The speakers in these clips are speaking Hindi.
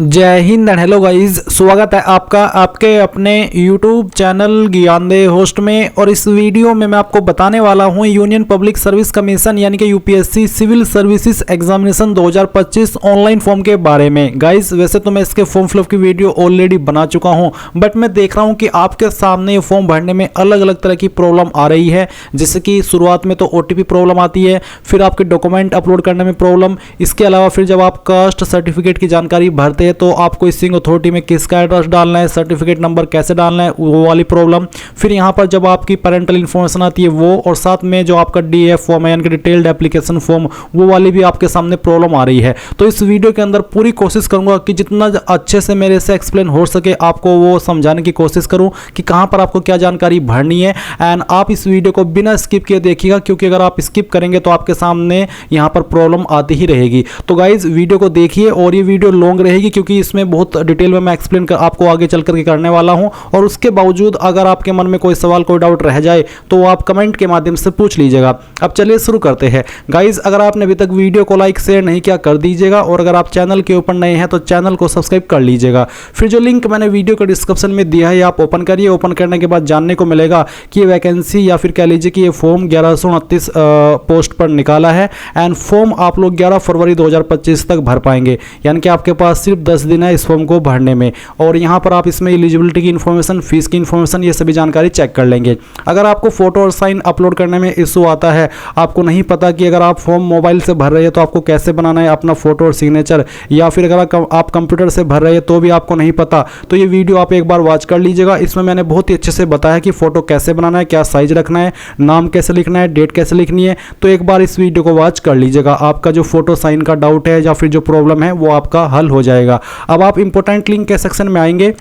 जय हिंद एंड हेलो गाइस, स्वागत है आपका आपके अपने YouTube चैनल ज्ञानदेह होस्ट में। और इस वीडियो में मैं आपको बताने वाला हूं यूनियन पब्लिक सर्विस कमीशन यानी कि UPSC civil services examination 2025 online form के बारे में। गाइस वैसे तो मैं इसके फॉर्म फिलअप की वीडियो ऑलरेडी बना चुका हूं, बट मैं देख रहा हूं कि आपके सामने ये फॉर्म भरने में अलग अलग तरह की प्रॉब्लम आ रही है। जैसे कि शुरुआत में तो OTP प्रॉब्लम आती है, फिर आपके डॉक्यूमेंट अपलोड करने में प्रॉब्लम, इसके अलावा फिर जब आप कास्ट सर्टिफिकेट की जानकारी भरते हैं तो आपको इसिंग अथॉरिटी में किसका एड्रेस डालना है, सर्टिफिकेट नंबर कैसे डालना है, वो वाली प्रॉब्लम। फिर यहाँ पर जब आपकी पेरेंटल इन्फॉर्मेशन आती है वो, और साथ में जो आपका DF फॉर्म है यानी कि डिटेल्ड एप्लीकेशन फॉर्म, वो वाली भी आपके सामने प्रॉब्लम आ रही है। तो इस वीडियो के अंदर पूरी कोशिश करूंगा कि जितना अच्छे से मेरे से एक्सप्लेन हो सके आपको वो समझाने की कोशिश करूं कि कहां पर आपको क्या जानकारी भरनी है। एंड आप इस वीडियो को बिना स्किप किए देखिएगा, क्योंकि अगर आप स्किप करेंगे तो आपके सामने यहां पर प्रॉब्लम आती ही रहेगी। तो गाइज वीडियो को देखिए, और ये वीडियो लॉन्ग रहेगी क्योंकि इसमें बहुत डिटेल में मैं एक्सप्लेन कर आपको आगे चल करके करने वाला हूं। और उसके बावजूद अगर आपके मन में कोई सवाल कोई डाउट रह जाए तो आप कमेंट के माध्यम से पूछ लीजिएगा। अब चलिए शुरू करते हैं। गाइज अगर आपने अभी तक वीडियो को लाइक शेयर नहीं किया कर दीजिएगा, और अगर आप चैनल के ऊपर नए हैं तो चैनल को सब्सक्राइब कर लीजिएगा। फिर जो लिंक मैंने वीडियो के डिस्क्रिप्शन में दिया है आप ओपन करिए। ओपन करने के बाद जानने को मिलेगा कि ये वैकेंसी या फिर कह लीजिए कि ये फॉर्म 1129 पोस्ट पर निकाला है। एंड फॉर्म आप लोग 11 फरवरी 2025 तक भर पाएंगे, यानी कि आपके पास सिर्फ 10 दिन है इस फॉर्म को भरने में। और यहाँ पर आप इसमें एलिजिबिलिटी की इन्फॉर्मेशन, फीस की इन्फॉर्मेशन, ये सभी जानकारी चेक कर लेंगे। अगर आपको फोटो और साइन अपलोड करने में इशू आता है, आपको नहीं पता कि अगर आप फॉर्म मोबाइल से भर रहे हैं तो आपको कैसे बनाना है अपना फोटो और सिग्नेचर, या फिर अगर आप कंप्यूटर से भर रहे हैं तो भी आपको नहीं पता, तो ये वीडियो आप एक बार वॉच कर लीजिएगा। इसमें मैंने बहुत ही अच्छे से बताया कि फोटो कैसे बनाना है, क्या साइज रखना है, नाम कैसे लिखना है, डेट कैसे लिखनी है। तो एक बार इस वीडियो को वॉच कर लीजिएगा, आपका जो फोटो साइन का डाउट है या फिर जो प्रॉब्लम है वो आपका हल हो जाएगा। अब आप इंपॉर्टेंट लिंक के सेक्शन में आएंगे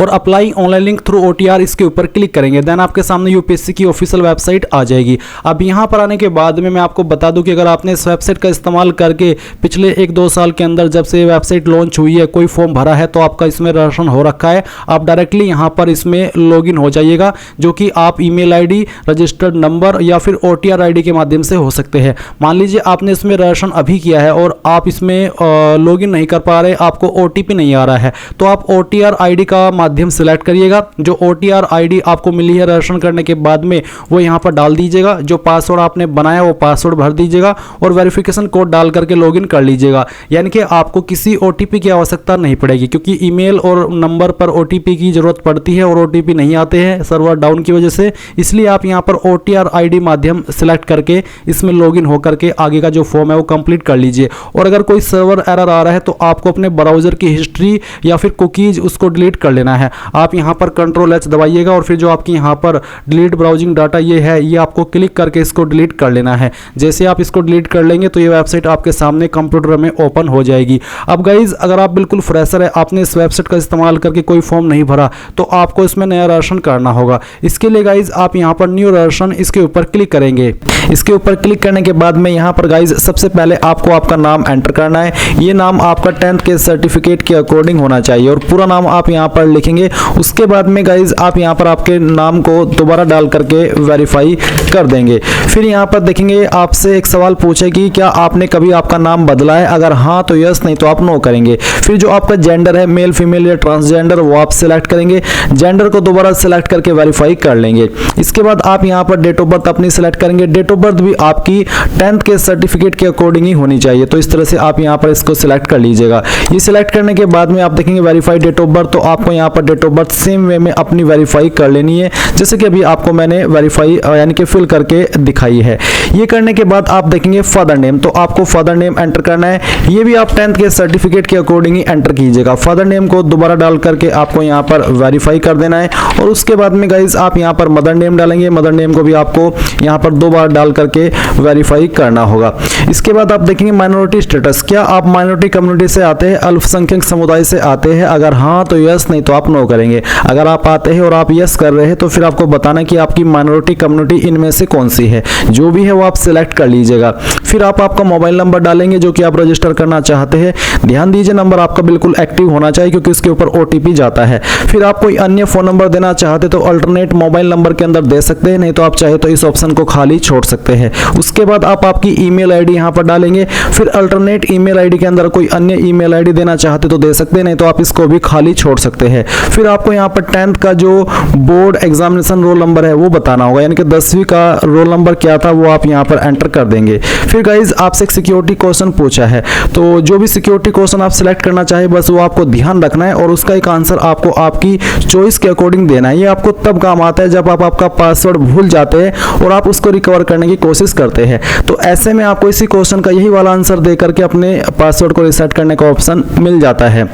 और apply online link through OTR इसके ऊपर क्लिक करेंगे। देन आपके सामने यूपीएससी की ऑफिशियल वेबसाइट आ जाएगी। अब यहाँ पर आने के बाद में मैं आपको बता दूं कि अगर आपने इस वेबसाइट का इस्तेमाल करके पिछले 1-2 साल के अंदर जब से वेबसाइट लॉन्च हुई है कोई फॉर्म भरा है तो आपका इसमें रजिस्ट्रेशन हो रखा है, आप डायरेक्टली यहाँ पर इसमें लॉगिन हो जाइएगा, जो कि आप ईमेल ID, रजिस्टर्ड नंबर या फिर OTR ID के माध्यम से हो सकते हैं। मान लीजिए आपने इसमें रजिस्ट्रेशन अभी किया है और आप इसमें लॉगिन नहीं कर पा रहे, आपको OTP नहीं आ रहा है, तो आप OTR ID का माध्यम सिलेक्ट करिएगा। जो OTR ID आपको मिली है रजिस्ट्रेशन करने के बाद में वो यहाँ पर डाल दीजिएगा। जो पासवर्ड आपने बनाया वो पासवर्ड भर दीजिएगा और वेरिफिकेशन कोड डाल करके लॉगिन कर लीजिएगा। यानी कि आपको किसी OTP की आवश्यकता नहीं पड़ेगी, क्योंकि ईमेल और नंबर पर OTP की जरूरत पड़ती है और OTP नहीं आते हैं सर्वर डाउन की वजह से। इसलिए आप यहाँ पर OTR ID माध्यम सिलेक्ट करके इसमें लॉगिन होकर के आगे का जो फॉर्म है वो कंप्लीट कर लीजिए। और अगर कोई सर्वर एरर आ रहा है तो आपको अपने ब्राउजर की हिस्ट्री या फिर कुकीज उसको डिलीट कर लेना है। आप यहां पर Ctrl+H दबाइएगा और फिर जो आपकी यहां पर डिलीट ब्राउजिंग डाटा ये है, ये आपको क्लिक करके इसको डिलीट कर लेना है। जैसे आप इसको डिलीट कर लेंगे तो ये वेबसाइट आपके सामने कंप्यूटर में ओपन हो जाएगी। अब गाइज अगर आप बिल्कुल फ्रेशर है, आपने इस वेबसाइट का इस्तेमाल करके कोई फॉर्म नहीं भरा, तो आपको इसमें नया रजिस्ट्रेशन करना होगा। इसके लिए गाइज आप यहाँ पर न्यू रजिस्ट्रेशन इसके ऊपर क्लिक करेंगे। इसके ऊपर क्लिक करने के बाद में यहाँ पर गाइज सबसे पहले आपको आपका नाम एंटर करना है। ये नाम आपका 10th के सर्टिफिकेट के अकॉर्डिंग होना चाहिए और पूरा नाम आप यहाँ पर लिखेंगे। उसके बाद में गाइज आप यहाँ पर आपके नाम को दोबारा डाल करके वेरीफाई कर देंगे। फिर यहाँ पर देखेंगे आपसे एक सवाल पूछेगी क्या आपने कभी आपका नाम बदला है, अगर हाँ तो यस, नहीं तो आप नो करेंगे। फिर जो आपका जेंडर है मेल फीमेल या ट्रांसजेंडर वो आप सिलेक्ट करेंगे। जेंडर को दोबारा सिलेक्ट करके वेरीफाई कर लेंगे। इसके बाद आप यहाँ पर डेट ऑफ बर्थ अपनी सिलेक्ट करेंगे। डेट ऑफ बर्थ भी आपकी 10th के सर्टिफिकेट के अकॉर्डिंग ही होनी चाहिए, तो इस तरह से आप यहाँ पर इसको सिलेक्ट कर लीजिएगा। ये सिलेक्ट करने के बाद में आप देखेंगे वेरीफाई डेट ऑफ बर्थ, तो आपको यहाँ पर date of birth same way में अपनी वेरीफाई कर लेनी है, जैसे कि अभी आपको मैंने वेरीफाई यानी कि फिल करके दिखाई है। ये करने के बाद आप देखेंगे फादर नेम, तो आपको फादर नेम एंटर करना है। ये भी आप 10th के सर्टिफिकेट के अकॉर्डिंग ही एंटर कीजिएगा। फादर नेम को दोबारा डाल करके आपको यहाँ पर वेरीफाई कर देना है। और उसके बाद में गाइज आप यहाँ पर मदर नेम डालेंगे। मदर नेम को भी आपको यहाँ पर 2 बार डाल करके वेरीफाई करना होगा। इसके बाद आप देखेंगे माइनॉरिटी स्टेटस, क्या आप माइनॉरिटी कम्युनिटी से आते हैं, अल्पसंख्यक समुदाय से आते हैं, अगर हाँ तो यस, नहीं तो आप नो करेंगे। अगर आप आते हैं और आप यस कर रहे हैं तो फिर आपको बताना कि आपकी माइनॉरिटी कम्युनिटी इनमें से कौन सी है, जो भी है वो आप सिलेक्ट कर लीजिएगा। फिर आप आपका मोबाइल नंबर डालेंगे जो कि आप रजिस्टर करना चाहते हैं। ध्यान दीजिए नंबर आपका बिल्कुल एक्टिव होना चाहिए क्योंकि इसके ऊपर OTP जाता है। फिर आप कोई अन्य फोन नंबर देना चाहते तो अल्टरनेट मोबाइल नंबर के अंदर दे सकते हैं, नहीं तो आप चाहे तो इस ऑप्शन को खाली छोड़ सकते हैं। उसके बाद आप आपकी ईमेल आईडी यहां पर डालेंगे। फिर अल्टरनेट ईमेल आईडी के अंदर कोई अन्य ईमेल आईडी देना चाहते तो दे सकते हैं, नहीं तो आप इसको भी खाली छोड़ सकते हैं। फिर आपको यहां पर 10th का जो बोर्ड एग्जामिनेशन रोल नंबर है वो बताना होगा, यानी कि 10वीं का रोल नंबर क्या था वो आप यहां पर एंटर कर देंगे। फिर गाइज आपसे एक सिक्योरिटी क्वेश्चन पूछा है, तो जो भी सिक्योरिटी क्वेश्चन आप सिलेक्ट करना चाहे बस वो आपको ध्यान रखना है और उसका एक आंसर आपको आपकी चॉइस के अकॉर्डिंग देना है। ये आपको तब काम आता है जब आप आपका पासवर्ड भूल जाते हैं और आप उसको रिकवर करने की कोशिश करते हैं। तो ऐसे में आपको इसी क्वेश्चन का यही वाला आंसर दे करके अपने पासवर्ड को रिसेट करने का ऑप्शन मिल जाता है।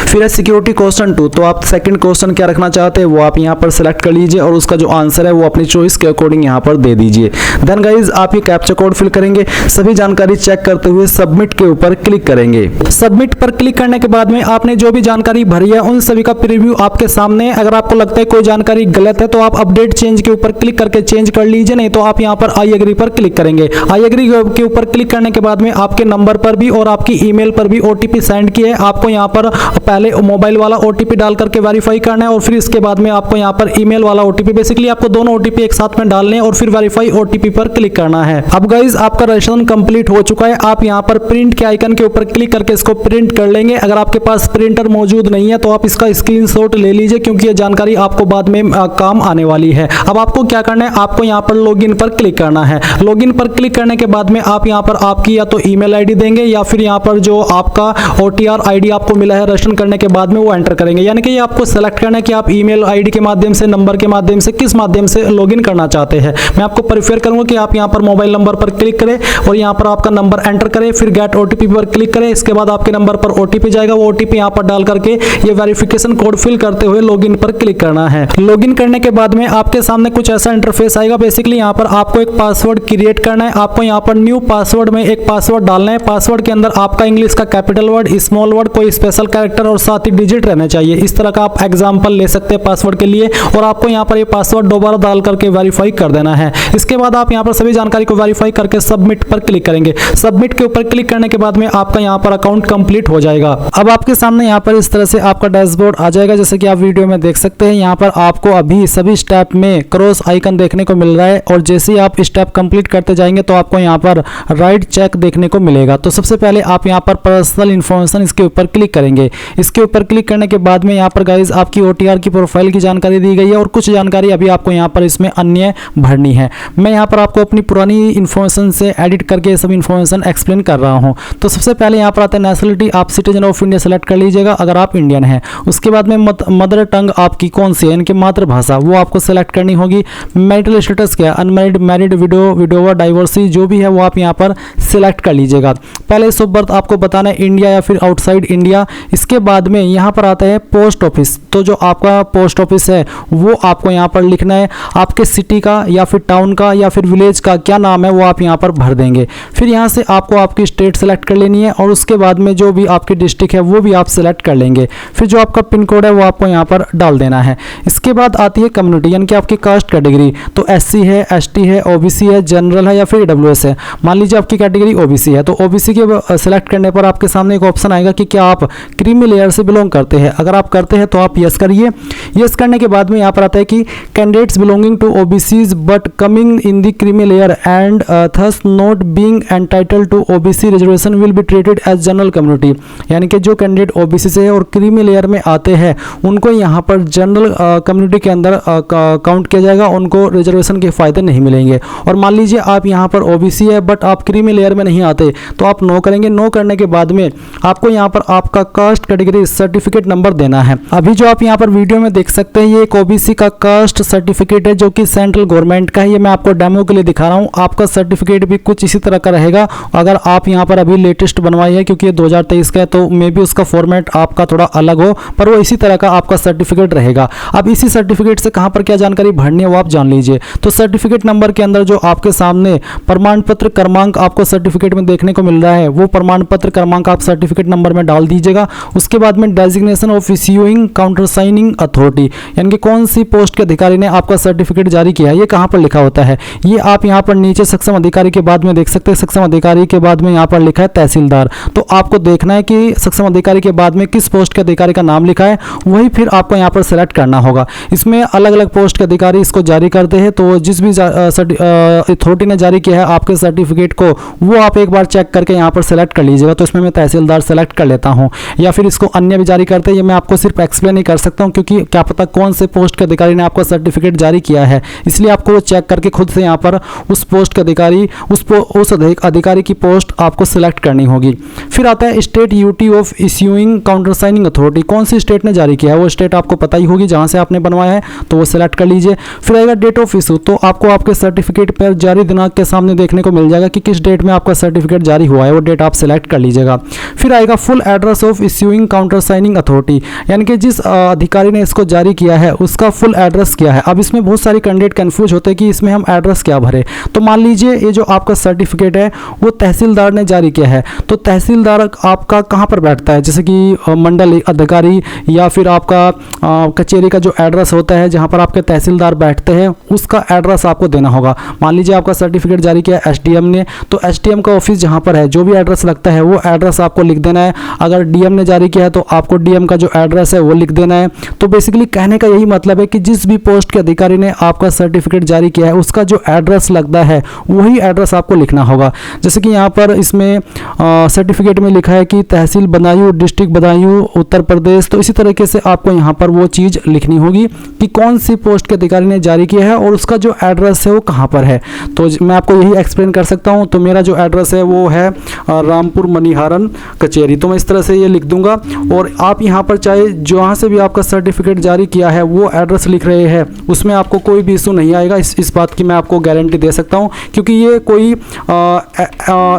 फिर है सिक्योरिटी क्वेश्चन 2, तो आप सेकंड क्वेश्चन क्या रखना चाहते हैं वो आप यहाँ पर सिलेक्ट कर लीजिए और उसका जो आंसर है वो अपनी चॉइस के अकॉर्डिंग यहाँ पर दे दीजिए। देन गाइज आप ये कैप्चा कोड फिल करेंगे, सभी जानकारी चेक करते हुए सबमिट के ऊपर क्लिक करेंगे। सबमिट पर क्लिक करने के बाद में आपने जो भी जानकारी भरी है उन सभी का प्रीव्यू आपके सामने। अगर आपको लगता है कोई जानकारी गलत है तो आप अपडेट चेंज के ऊपर क्लिक करके चेंज कर लीजिए, नहीं तो आप यहाँ पर आई एग्री पर क्लिक करेंगे। आई एग्री के ऊपर क्लिक करने के बाद में आपके नंबर पर भी और आपकी ईमेल पर भी OTP सेंड किया है। आपको यहाँ पर पहले मोबाइल वाला OTP डाल करके वेरीफाई करना है और फिर इसके बाद में आपको यहाँ पर ईमेल वाला OTP, बेसिकली आपको दोनों OTP एक साथ में डालने हैं और फिर वेरीफाई OTP पर क्लिक करना है। अब गाइज आपका रजिस्ट्रेशन कंप्लीट हो चुका है। आप यहाँ पर प्रिंट के आइकन के ऊपर क्लिक करके इसको प्रिंट कर लेंगे। अगर आपके पास प्रिंटर मौजूद नहीं है तो आप इसका स्क्रीनशॉट ले लीजिए क्योंकि ये जानकारी आपको बाद में काम आने वाली है। अब आपको क्या करना है, आपको यहाँ पर लॉगिन पर क्लिक करना है। लॉगिन पर क्लिक करने के बाद में आप यहाँ पर आपकी या तो ईमेल आईडी देंगे या फिर यहाँ पर जो आपका OTR ID आपको मिला है रजिस्ट्रेशन करने के बाद में वो एंटर करेंगे। यानी कि ये आपको सेलेक्ट करना है कि आप ईमेल आईडी के माध्यम से, नंबर के माध्यम से, किस माध्यम से लॉगिन करना चाहते हैं। मैं आपको प्रेफर करूंगा कि आप यहाँ पर मोबाइल नंबर पर क्लिक करें और यहाँ पर आपका नंबर एंटर करें, फिर गेट OTP पर क्लिक करें। इसके बाद आपके नंबर पर OTP जाएगा, वो OTP यहाँ पर डाल करके ये वेरिफिकेशन कोड फिल करते हुए लॉगिन पर क्लिक करना है। लॉगिन करने के बाद में आपके सामने कुछ ऐसा इंटरफेस आएगा। बेसिकली यहाँ पर आपको एक पासवर्ड क्रिएट करना है। आपको यहाँ पर न्यू पासवर्ड में एक पासवर्ड डालना है। पासवर्ड के अंदर आपका इंग्लिश का कैपिटल वर्ड, स्मॉल वर्ड, कोई स्पेशल कैरेक्टर और साथ ही डिजिट रहने चाहिए। इस तरह का आप एग्जांपल ले सकते हैं पासवर्ड के लिए और आपको यहाँ पर ये पासवर्ड दोबारा डाल करके वेरीफाई कर देना है। इसके बाद आप यहाँ पर सभी जानकारी को वेरीफाई करके सबमिट पर क्लिक करेंगे। सबमिट के ऊपर क्लिक करने के बाद में आपका यहाँ पर अकाउंट कंप्लीट हो जाएगा। अब आपके सामने यहाँ पर इस तरह से आपका डैशबोर्ड आ जाएगा, जैसे कि आप वीडियो में देख सकते हैं। यहाँ पर आपको अभी सभी स्टेप में क्रॉस आइकन देखने को मिल रहा है और जैसे ही आप स्टेप कंप्लीट करते जाएंगे तो आपको यहाँ पर राइट चेक देखने को मिलेगा। तो सबसे पहले आप यहाँ पर पर्सनल इन्फॉर्मेशन इसके ऊपर क्लिक करेंगे। इसके ऊपर क्लिक करने के बाद में यहाँ पर गाइज आपकी OTR की प्रोफाइल की जानकारी दी गई है और कुछ जानकारी अभी आपको यहाँ पर इसमें अन्य भरनी है। मैं यहाँ पर आपको अपनी पुरानी इन्फॉर्मेशन से एडिट करके सब इन्फॉर्मेशन एक्सप्लेन कर रहा हूँ। तो सबसे पहले यहाँ पर आता है नेशनलिटी, आप सिटीजन ऑफ इंडिया सेलेक्ट कर लीजिएगा अगर आप इंडियन हैं। उसके बाद में मदर टंग आपकी कौन सी है, इनकी मातृभाषा, वो आपको सेलेक्ट करनी होगी। मैरिटल स्टेटस क्या है, अनमैरिड, मैरिड, विडोवर, डाइवोर्सी, जो भी है वो आप यहाँ पर सिलेक्ट कर लीजिएगा। पहले ऑफ बर्थ आपको बताना है इंडिया या फिर आउटसाइड इंडिया। इसके बाद में यहाँ पर आता है पोस्ट ऑफिस, तो जो आपका पोस्ट ऑफिस है वो आपको यहाँ पर लिखना है। आपके सिटी का या फिर टाउन का या फिर विलेज का क्या नाम है वो आप यहाँ पर भर देंगे। फिर यहाँ से आपको आपकी स्टेट सेलेक्ट कर लेनी है और उसके बाद में जो भी आपकी डिस्ट्रिक्ट है वो भी आप सेलेक्ट कर लेंगे। फिर जो आपका पिन कोड है वो आपको यहाँ पर डाल देना है। इसके बाद आती है कम्युनिटी, यानी कि आपकी कास्ट कैटेगरी, तो SC है, ST है, OBC है, जनरल है या फिर AWS है। मान लीजिए आपकी कैटेगरी OBC है तो OBC के सेलेक्ट करने पर आपके सामने एक ऑप्शन आएगा कि क्या आप क्रीमी लेयर से बिलोंग करते हैं। अगर आप करते हैं तो आप यस करिए। यस करने के बाद में यहाँ पर आता है कि candidates belonging to OBCs but coming in the creamy layer and thus not being entitled to OBC reservation will be treated as general community. यानी कि जो कैंडिडेट OBC से है और क्रीमी लेयर में आते हैं उनको यहाँ पर जनरल कम्युनिटी के अंदर काउंट किया जाएगा, उनको रिजर्वेशन के फायदे नहीं मिलेंगे। और मान लीजिए आप यहाँ पर OBC है बट आप क्रीमी लेयर में नहीं आते तो आप नो करेंगे। नो करने के बाद में आपको यहाँ पर आपका कास्ट कैटेगरी सर्टिफिकेट नंबर देना है। अभी जो आप यहाँ पर वीडियो में देख सकते हैं ये एक OBC का कास्ट सर्टिफिकेट है जो कि सेंट्रल गवर्नमेंट का है। ये मैं आपको डेमो के लिए दिखा रहा हूँ। आपका सर्टिफिकेट भी कुछ इसी तरह का रहेगा। अगर आप यहाँ पर अभी लेटेस्ट बनवाई है क्योंकि ये 2023 का है तो मे बी उसका फॉर्मेट आपका थोड़ा अलग हो, पर वो इसी तरह का आपका सर्टिफिकेट रहेगा। अब इसी सर्टिफिकेट से कहाँ पर क्या जानकारी भरनी है वो आप जान लीजिए। तो सर्टिफिकेट नंबर के अंदर जो आपके सामने प्रमाण पत्र क्रमांक आपको सर्टिफिकेट में देखने को मिल रहा है वो प्रमाण पत्र क्रमांक आप सर्टिफिकेट नंबर में डाल दीजिएगा। उसके बाद में designation of issuing countersigning authority, यानी कि कौन सी पोस्ट के अधिकारी ने आपका सर्टिफिकेट जारी किया है, ये कहाँ पर लिखा होता है। ये आप यहाँ पर नीचे सक्षम अधिकारी के बाद में देख सकते हैं। सक्षम अधिकारी के बाद में यहाँ पर लिखा है तहसीलदार, तो आपको देखना है कि सक्षम अधिकारी के बाद में किस पोस्ट के अधिकारी का नाम लिखा है, वही फिर आपको यहाँ पर सेलेक्ट करना होगा। इसमें अलग अलग पोस्ट के अधिकारी इसको जारी करते हैं, तो जिस भी अथॉरिटी ने जारी किया है आपके सर्टिफिकेट को, वो आप एक बार चेक करके यहाँ पर सेलेक्ट कर लीजिएगा। तो इसमें मैं तहसीलदार सेलेक्ट कर लेता हूँ, या फिर इसको अन्य भी जारी करते हैं, ये मैं आपको सिर्फ एक्सप्लेन ही कर सकता हूँ, क्योंकि क्या पता कौन से पोस्ट के अधिकारी ने आपका सर्टिफिकेट जारी किया है, इसलिए आपको चेक करके खुद से यहाँ पर उस पोस्ट के अधिकारी उस अधिकारी की पोस्ट आपको सिलेक्ट करनी होगी। फिर आता है state UT of issuing countersigning authority, कौन सी स्टेट ने जारी किया है, वो स्टेट आपको पता ही होगी जहाँ से आपने बनवाया है, तो वो सिलेक्ट कर लीजिए। फिर आएगा डेट ऑफ इशू, तो आपको आपके सर्टिफिकेट पर जारी दिनांक के सामने देखने को मिल जाएगा कि किस डेट में आपका सर्टिफिकेट जारी हुआ है, वो डेट आप सिलेक्ट कर लीजिएगा। फिर आएगा full address of issuing countersigning authority, यानी कि जिस अधिकारी ने इसको जारी किया है उसका फुल एड्रेस क्या है। अब इसमें बहुत सारे कैंडिडेट कंफ्यूज होते हैं कि इसमें हम एड्रेस क्या भरे। तो मान लीजिए ये जो आपका सर्टिफिकेट है वो तहसीलदार ने जारी किया है, तो तहसीलदार आपका कहाँ पर बैठता है, जैसे कि मंडल अधिकारी या फिर आपका कचेरी का जो एड्रेस होता है जहाँ पर आपके तहसीलदार बैठते हैं, उसका एड्रेस आपको देना होगा। मान लीजिए आपका सर्टिफिकेट जारी किया एसडीएम ने, तो एसडीएम का ऑफिस जहाँ पर है जो भी एड्रेस लगता है वो एड्रेस आपको लिख देना है। अगर डीएम ने जारी किया है तो आपको डीएम का जो एड्रेस है वो लिख देना है। तो बेसिकली कहने का यही मतलब है कि जिस भी पोस्ट के अधिकारी ने आपका सर्टिफिकेट जारी किया है उसका जो एड्रेस लगता है वही एड्रेस आपको लिखना होगा। जैसे कि यहाँ पर इसमें सर्टिफिकेट में लिखा है कि तहसील बदायूं, डिस्ट्रिक्ट बदायूं, उत्तर प्रदेश, तो इसी तरीके से आपको यहाँ पर वो चीज़ लिखनी होगी कि कौन सी पोस्ट के अधिकारी ने जारी किया है और उसका जो एड्रेस है वो कहाँ पर है। तो मैं आपको यही एक्सप्लेन कर सकता हूँ। तो मेरा जो एड्रेस है वो है रामपुर मनिहारन कचेरी, तो मैं इस तरह से ये लिख दूंगा। और आप यहाँ पर चाहे जहाँ से भी आपका सर्टिफिकेट जारी किया है वो एड्रेस लिख रहे हैं, उसमें आपको कोई भी इशू नहीं आएगा, इस बात की मैं आपको गारंटी दे सकता हूँ, क्योंकि ये कोई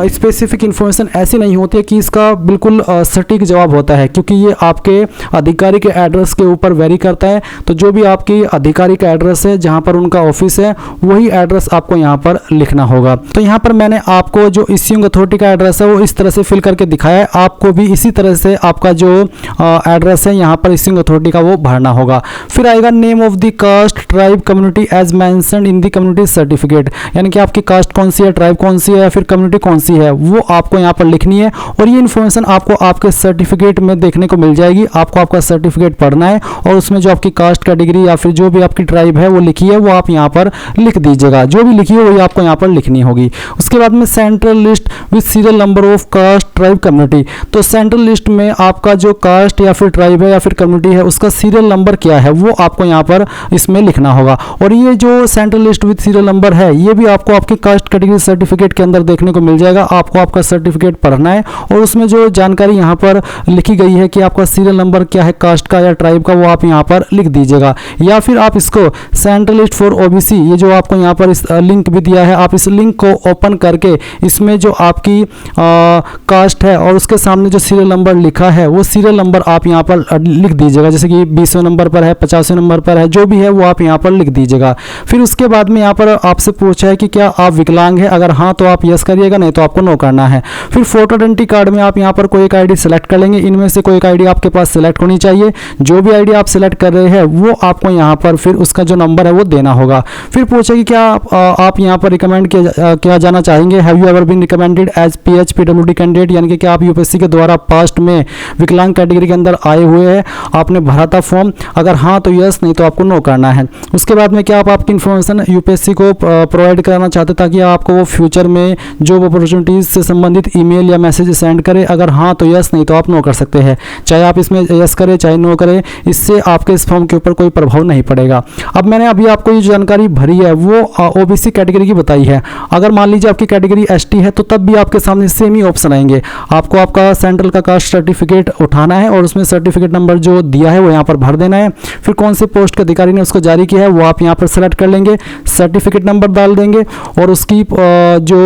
स्पेसिफिक इन्फॉर्मेशन ऐसी नहीं होती है कि इसका बिल्कुल सटीक जवाब होता है, क्योंकि ये आपके अधिकारी के एड्रेस के ऊपर वेरी करता है। तो जो भी आपकी अधिकारी का एड्रेस है जहाँ पर उनका ऑफिस है वही एड्रेस आपको यहाँ पर लिखना होगा। तो यहाँ पर मैंने आपको जो इश्यूइंग अथॉरिटी का एड्रेस है वो इस तरह से फिल करके दिखाया है, आपको भी इसी तरह से आपका जो एड्रेस है यहाँ पर इश्यूइंग अथॉरिटी का वो भरना होगा। फिर आएगा name of the caste tribe community as mentioned in the community certificate, यानी कि आपकी कास्ट कौन सी है, ट्राइब कौन सी है या फिर कम्युनिटी कौन सी है, वो आपको यहाँ पर लिखनी है। और ये इन्फॉर्मेशन आपको आपके सर्टिफिकेट में देखने को मिल जाएगी। आपको आपका सर्टिफिकेट पढ़ना है और उसमें जो आपकी कास्ट कैटेगरी या फिर जो भी आपकी ट्राइब है वो लिखी है वो आप यहाँ पर लिख दीजिएगा। जो भी लिखी है वही आपको यहाँ पर लिखनी होगी। उसके बाद में central list with serial number of caste tribe community, तो सेंट्रल लिस्ट में आपका जो कास्ट या फिर ट्राइब है या फिर कम्युनिटी है उसका सीरियल नंबर क्या है वो आपको यहाँ पर इसमें लिखना होगा। और ये जो central list with serial number है ये भी आपको आपकी कास्ट कैटेगरी सर्टिफिकेट के अंदर देखने को मिल जाएगा। आपको आपका सर्टिफिकेट पढ़ना है और उसमें जो जानकारी यहाँ पर लिखी गई है कि आपका सीरियल नंबर क्या है कास्ट का या ट्राइब का, वो आप यहाँ पर लिख दीजिएगा। या फिर आप इसको सेंट्रल लिस्ट फॉर ओबीसी, ये जो आपको यहाँ पर इस लिंक भी दिया है, आप इस लिंक को ओपन करके इसमें जो आपकी कास्ट है और उसके सामने जो सीरियल नंबर लिखा है वो सीरियल नंबर आप यहाँ पर लिख दीजिएगा। जैसे कि 20वें नंबर पर है, 50वें नंबर पर है, जो भी है वो आप यहाँ पर लिख दीजिएगा। फिर उसके बाद में यहाँ पर आपसे पूछा है कि क्या आप विकलांग है, अगर हाँ तो आप यस करिएगा, नहीं तो आपको नो करना है। फिर फोटो आइडेंटिटी कार्ड में आप यहाँ पर कोई एक आईडी सेलेक्ट कर लेंगे, इनमें से कोई एक आईडी आपके पास सेलेक्ट होनी चाहिए। जो भी आईडी आप सेलेक्ट कर रहे हैं वो आपको यहाँ पर फिर उसका जो नंबर है वो देना होगा। फिर पूछे कि क्या आप यहाँ पर रिकमेंड किया जाना चाहेंगे, have you ever been recommended as PHPWD candidate, यानी कि क्या आप यूपीएससी के द्वारा पास्ट में विकलांग कैटेगरी के अंदर आए हुए हैं, आपने भरा था फॉर्म, अगर हाँ तो यस, नहीं तो आपको नो करना है। उसके बाद में क्या आप आपकी इन्फॉर्मेशन यूपीएससी को प्रोवाइड कराना चाहते ताकि आपको वो फ्यूचर में जॉब अपॉर्चुनिटीज से संबंधित ईमेल या मैसेज सेंड करे, अगर हाँ तो यस, नहीं तो आप नो कर सकते हैं। चाहे आप इसमें यस करें चाहे नो करें, इससे आपके इस फॉर्म के ऊपर कोई प्रभाव नहीं पड़ेगा। अब मैंने अभी आपको ये जानकारी भरी है वो ओबीसी कैटेगरी की बताई है। अगर मान लीजिए आपकी कैटेगरी एसटी है तो तब भी आपके सामने सेम ही ऑप्शन आएंगे। आपको आपका सेंट्रल का कास्ट सर्टिफिकेट उठाना है और उसमें सर्टिफिकेट नंबर जो दिया है वो यहाँ पर भर देना है। फिर कौन से पोस्ट के अधिकारी ने उसको जारी किया है वो आप यहाँ पर सेलेक्ट कर लेंगे, सर्टिफिकेट नंबर डाल देंगे और उसकी जो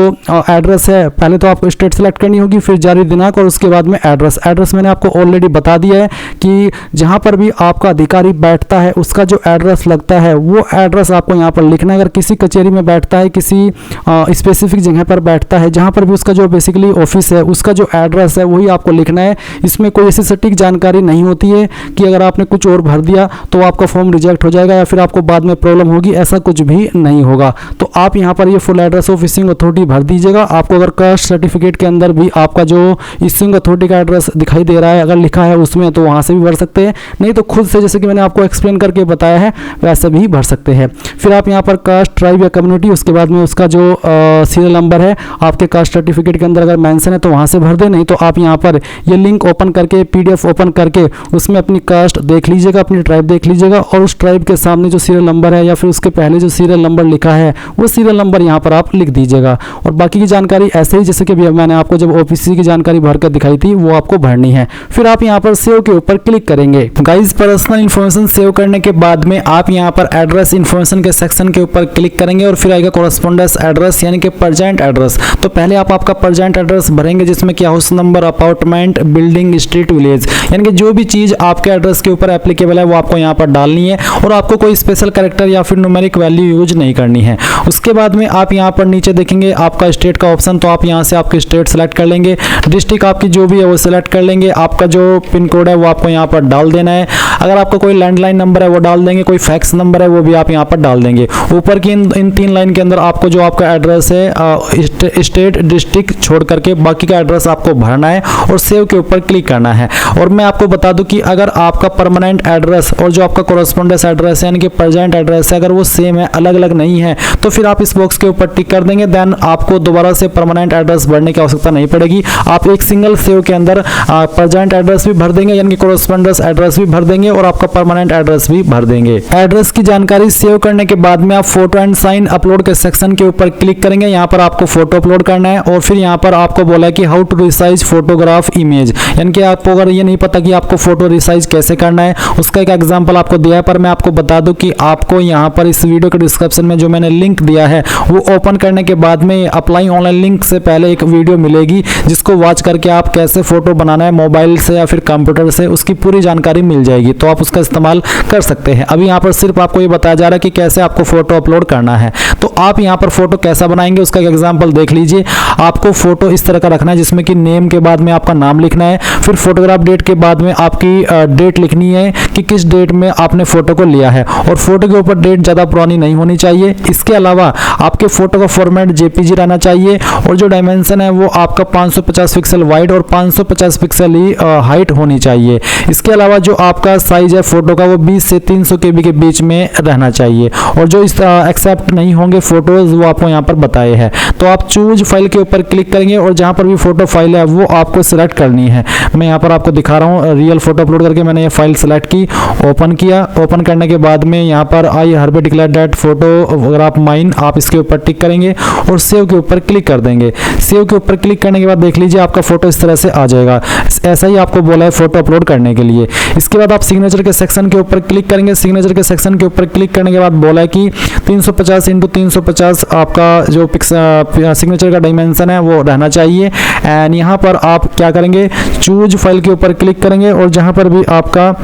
एड्रेस है, पहले तो आपको स्टेट सेलेक्ट करनी होगी, फिर जारी दिनांक और उसके बाद में एड्रेस मैंने आपको ऑलरेडी बता दिया है कि जहाँ पर भी आपका अधिकारी बैठता है उसका जो एड्रेस लगता है वो एड्रेस आपको यहाँ पर लिखना है। अगर किसी कचेरी में बैठता है, किसी स्पेसिफिक जगह पर बैठता है, जहाँ पर भी उसका जो बेसिकली ऑफिस है उसका जो एड्रेस है वही आपको लिखना है। इसमें कोई कोई ऐसी सटीक जानकारी नहीं होती है कि अगर आपने कुछ और भर दिया तो आपका फॉर्म रिजेक्ट हो जाएगा या फिर आपको बाद में प्रॉब्लम होगी, ऐसा कुछ भी नहीं होगा। तो आप यहाँ पर ये full address of issuing authority भर दीजिएगा। आपको अगर कास्ट सर्टिफिकेट के अंदर भी आपका जो इशूइंग अथॉरिटी का एड्रेस दिखाई दे रहा है अगर लिखा है उसमें, तो वहाँ से भी भर सकते हैं, नहीं तो खुद से जैसे कि मैंने आपको एक्सप्लेन करके बताया है वैसे भी भर सकते हैं। फिर आप यहाँ पर कास्ट, ट्राइब या कम्युनिटी, उसके बाद में उसका जो सीरियल नंबर है आपके कास्ट सर्टिफिकेट के अंदर अगर मेंशन है तो वहाँ से भर दें, नहीं तो आप यहाँ पर ये लिंक ओपन करके PDF ओपन करके उसमें अपनी कास्ट देख लीजिएगा, अपनी ट्राइब देख लीजिएगा और उस ट्राइब के सामने जो सीरियल नंबर है या फिर उसके पहले जो सीरियल नंबर लिखा है वो सीरियल नंबर यहाँ पर आप लिख दीजिएगा। और बाकी की जानकारी ऐसे ही जैसे कि मैंने आपको जब OBC की जानकारी भर कर दिखाई थी वो आपको भरनी है। फिर आप यहाँ पर सेव के ऊपर क्लिक करेंगे। गाइज, पर्सनल इन्फॉर्मेशन सेव करने के बाद में आप यहाँ पर एड्रेस इन्फॉर्मेशन के सेक्शन के ऊपर क्लिक करेंगे और फिर आएगा कोरेस्पोंडेंस एड्रेस यानी कि परजेंट एड्रेस। तो पहले आप आपका परजेंट एड्रेस भरेंगे जिसमें क्या house number, apartment, building, street, village, यानी कि जो भी चीज आपके एड्रेस के ऊपर एप्लीकेबल है वो आपको यहाँ पर डालनी है और आपको कोई स्पेशल कैरेक्टर या फिर न्यूमेरिक वैल्यू यूज नहीं करनी है। उसके बाद में आप यहाँ पर नीचे देखेंगे आपका स्टेट का ऑप्शन, तो आप यहाँ से आपकी स्टेट सेलेक्ट कर लेंगे, डिस्ट्रिक्ट आपकी जो भी है वो सिलेक्ट कर लेंगे, आपका जो पिन कोड है वो आपको यहाँ पर डाल देना है। अगर आपका कोई लैंडलाइन नंबर है वो डाल देंगे, कोई फैक्स नंबर है वो भी आप यहाँ पर डाल देंगे। ऊपर की इन 3 लाइन के अंदर आपको जो आपका एड्रेस है स्टेट, डिस्ट्रिक्ट छोड़ करके बाकी का एड्रेस आपको भरना है और सेव के ऊपर क्लिक करना है। और मैं आपको बता दूं कि अगर आपका परमानेंट एड्रेस और जो आपका कोरेस्पोंडेंस एड्रेस है यानी कि प्रेजेंट एड्रेस है अगर वो सेम है, अलग अलग नहीं है, तो फिर आप इस बॉक्स के ऊपर टिक कर देंगे, देन आपको दोबारा से परमानेंट एड्रेस भरने की आवश्यकता नहीं पड़ेगी। आप एक सिंगल सेव के अंदर प्रेजेंट एड्रेस भी भर देंगे यानी कि कोरेस्पोंडेंस एड्रेस भी भर देंगे और आपका परमानेंट एड्रेस भी भर देंगे। एड्रेस की जानकारी सेव करने के बाद में आप फोटो एंड साइन अपलोड के सेक्शन के ऊपर क्लिक करेंगे। यहाँ पर आपको फोटो अपलोड करना है और फिर यहाँ पर आपको बोला है कि how to resize photograph image, यानी कि आपको अगर ये नहीं पता कि आपको फोटो रिसाइज कैसे करना है उसका एक एग्जांपल आपको दिया है। पर मैं आपको बता दूं कि आपको यहाँ पर इस वीडियो के डिस्क्रिप्शन में जो मैंने लिंक दिया है वो ओपन करने के बाद में अप्लाई ऑनलाइन लिंक से पहले एक वीडियो मिलेगी जिसको वॉच करके आप कैसे फोटो बनाना है मोबाइल से या फिर कंप्यूटर से उसकी पूरी जानकारी मिल जाएगी, तो आप उसका इस्तेमाल कर सकते हैं। अभी यहाँ पर सिर्फ आपको ये बताया जा रहा है कि कैसे आपको फोटो अपलोड करना है। तो आप यहाँ पर फोटो कैसा बनाएंगे उसका एक एग्जाम्पल देख लीजिए। आपको फोटो इस तरह का रखना है जिसमें कि नेम के बाद में आपका नाम लिखना है, फिर फोटोग्राफ डेट के बाद में आपकी डेट लिखनी है कि किस डेट में आपने फोटो को लिया है और फोटो के ऊपर डेट ज़्यादा पुरानी नहीं होनी चाहिए। इसके अलावा आपके फोटो का फॉर्मेट JPG रहना चाहिए और जो डायमेंशन है वो आपका 550 पिक्सल वाइड और 550 पिक्सल ही हाइट होनी चाहिए। इसके अलावा जो आपका साइज है फोटो का वो 20 से 300 KB के बीच में रहना चाहिए और जो एक्सेप्ट नहीं होंगे फोटोज वो आपको यहाँ पर बताए हैं। तो आप चूज फाइल के ऊपर क्लिक करेंगे और जहाँ पर भी फोटो फाइल है वो आपको सिलेक्ट करनी है। मैं यहाँ पर आपको दिखा रहा हूँ रियल फोटो अपलोड करके मैंने ये फाइल सेलेक्ट की, ओपन किया। ओपन करने के बाद में यहाँ पर आई हरबे डिक्लेयर दैट फोटोग्राफ माइन, आप इसके ऊपर टिक करेंगे और सेव के ऊपर क्लिक कर देंगे। सेव के ऊपर क्लिक करने के बाद देख लीजिए आपका फोटो इस तरह से आ जाएगा। ऐसा ही आपको बोला है फोटो अपलोड करने के लिए। इसके बाद आप सिग्नेचर के सेक्शन के ऊपर क्लिक करेंगे। सिग्नेचर के सेक्शन के ऊपर क्लिक करने के बाद बोला है कि 350 × 350 आपका जो सिग्नेचर का डायमेंशन है वो रहना चाहिए। एंड यहाँ पर आप क्या करेंगे, चूज फाइल के ऊपर क्लिक करेंगे और जहाँ पर भी आपका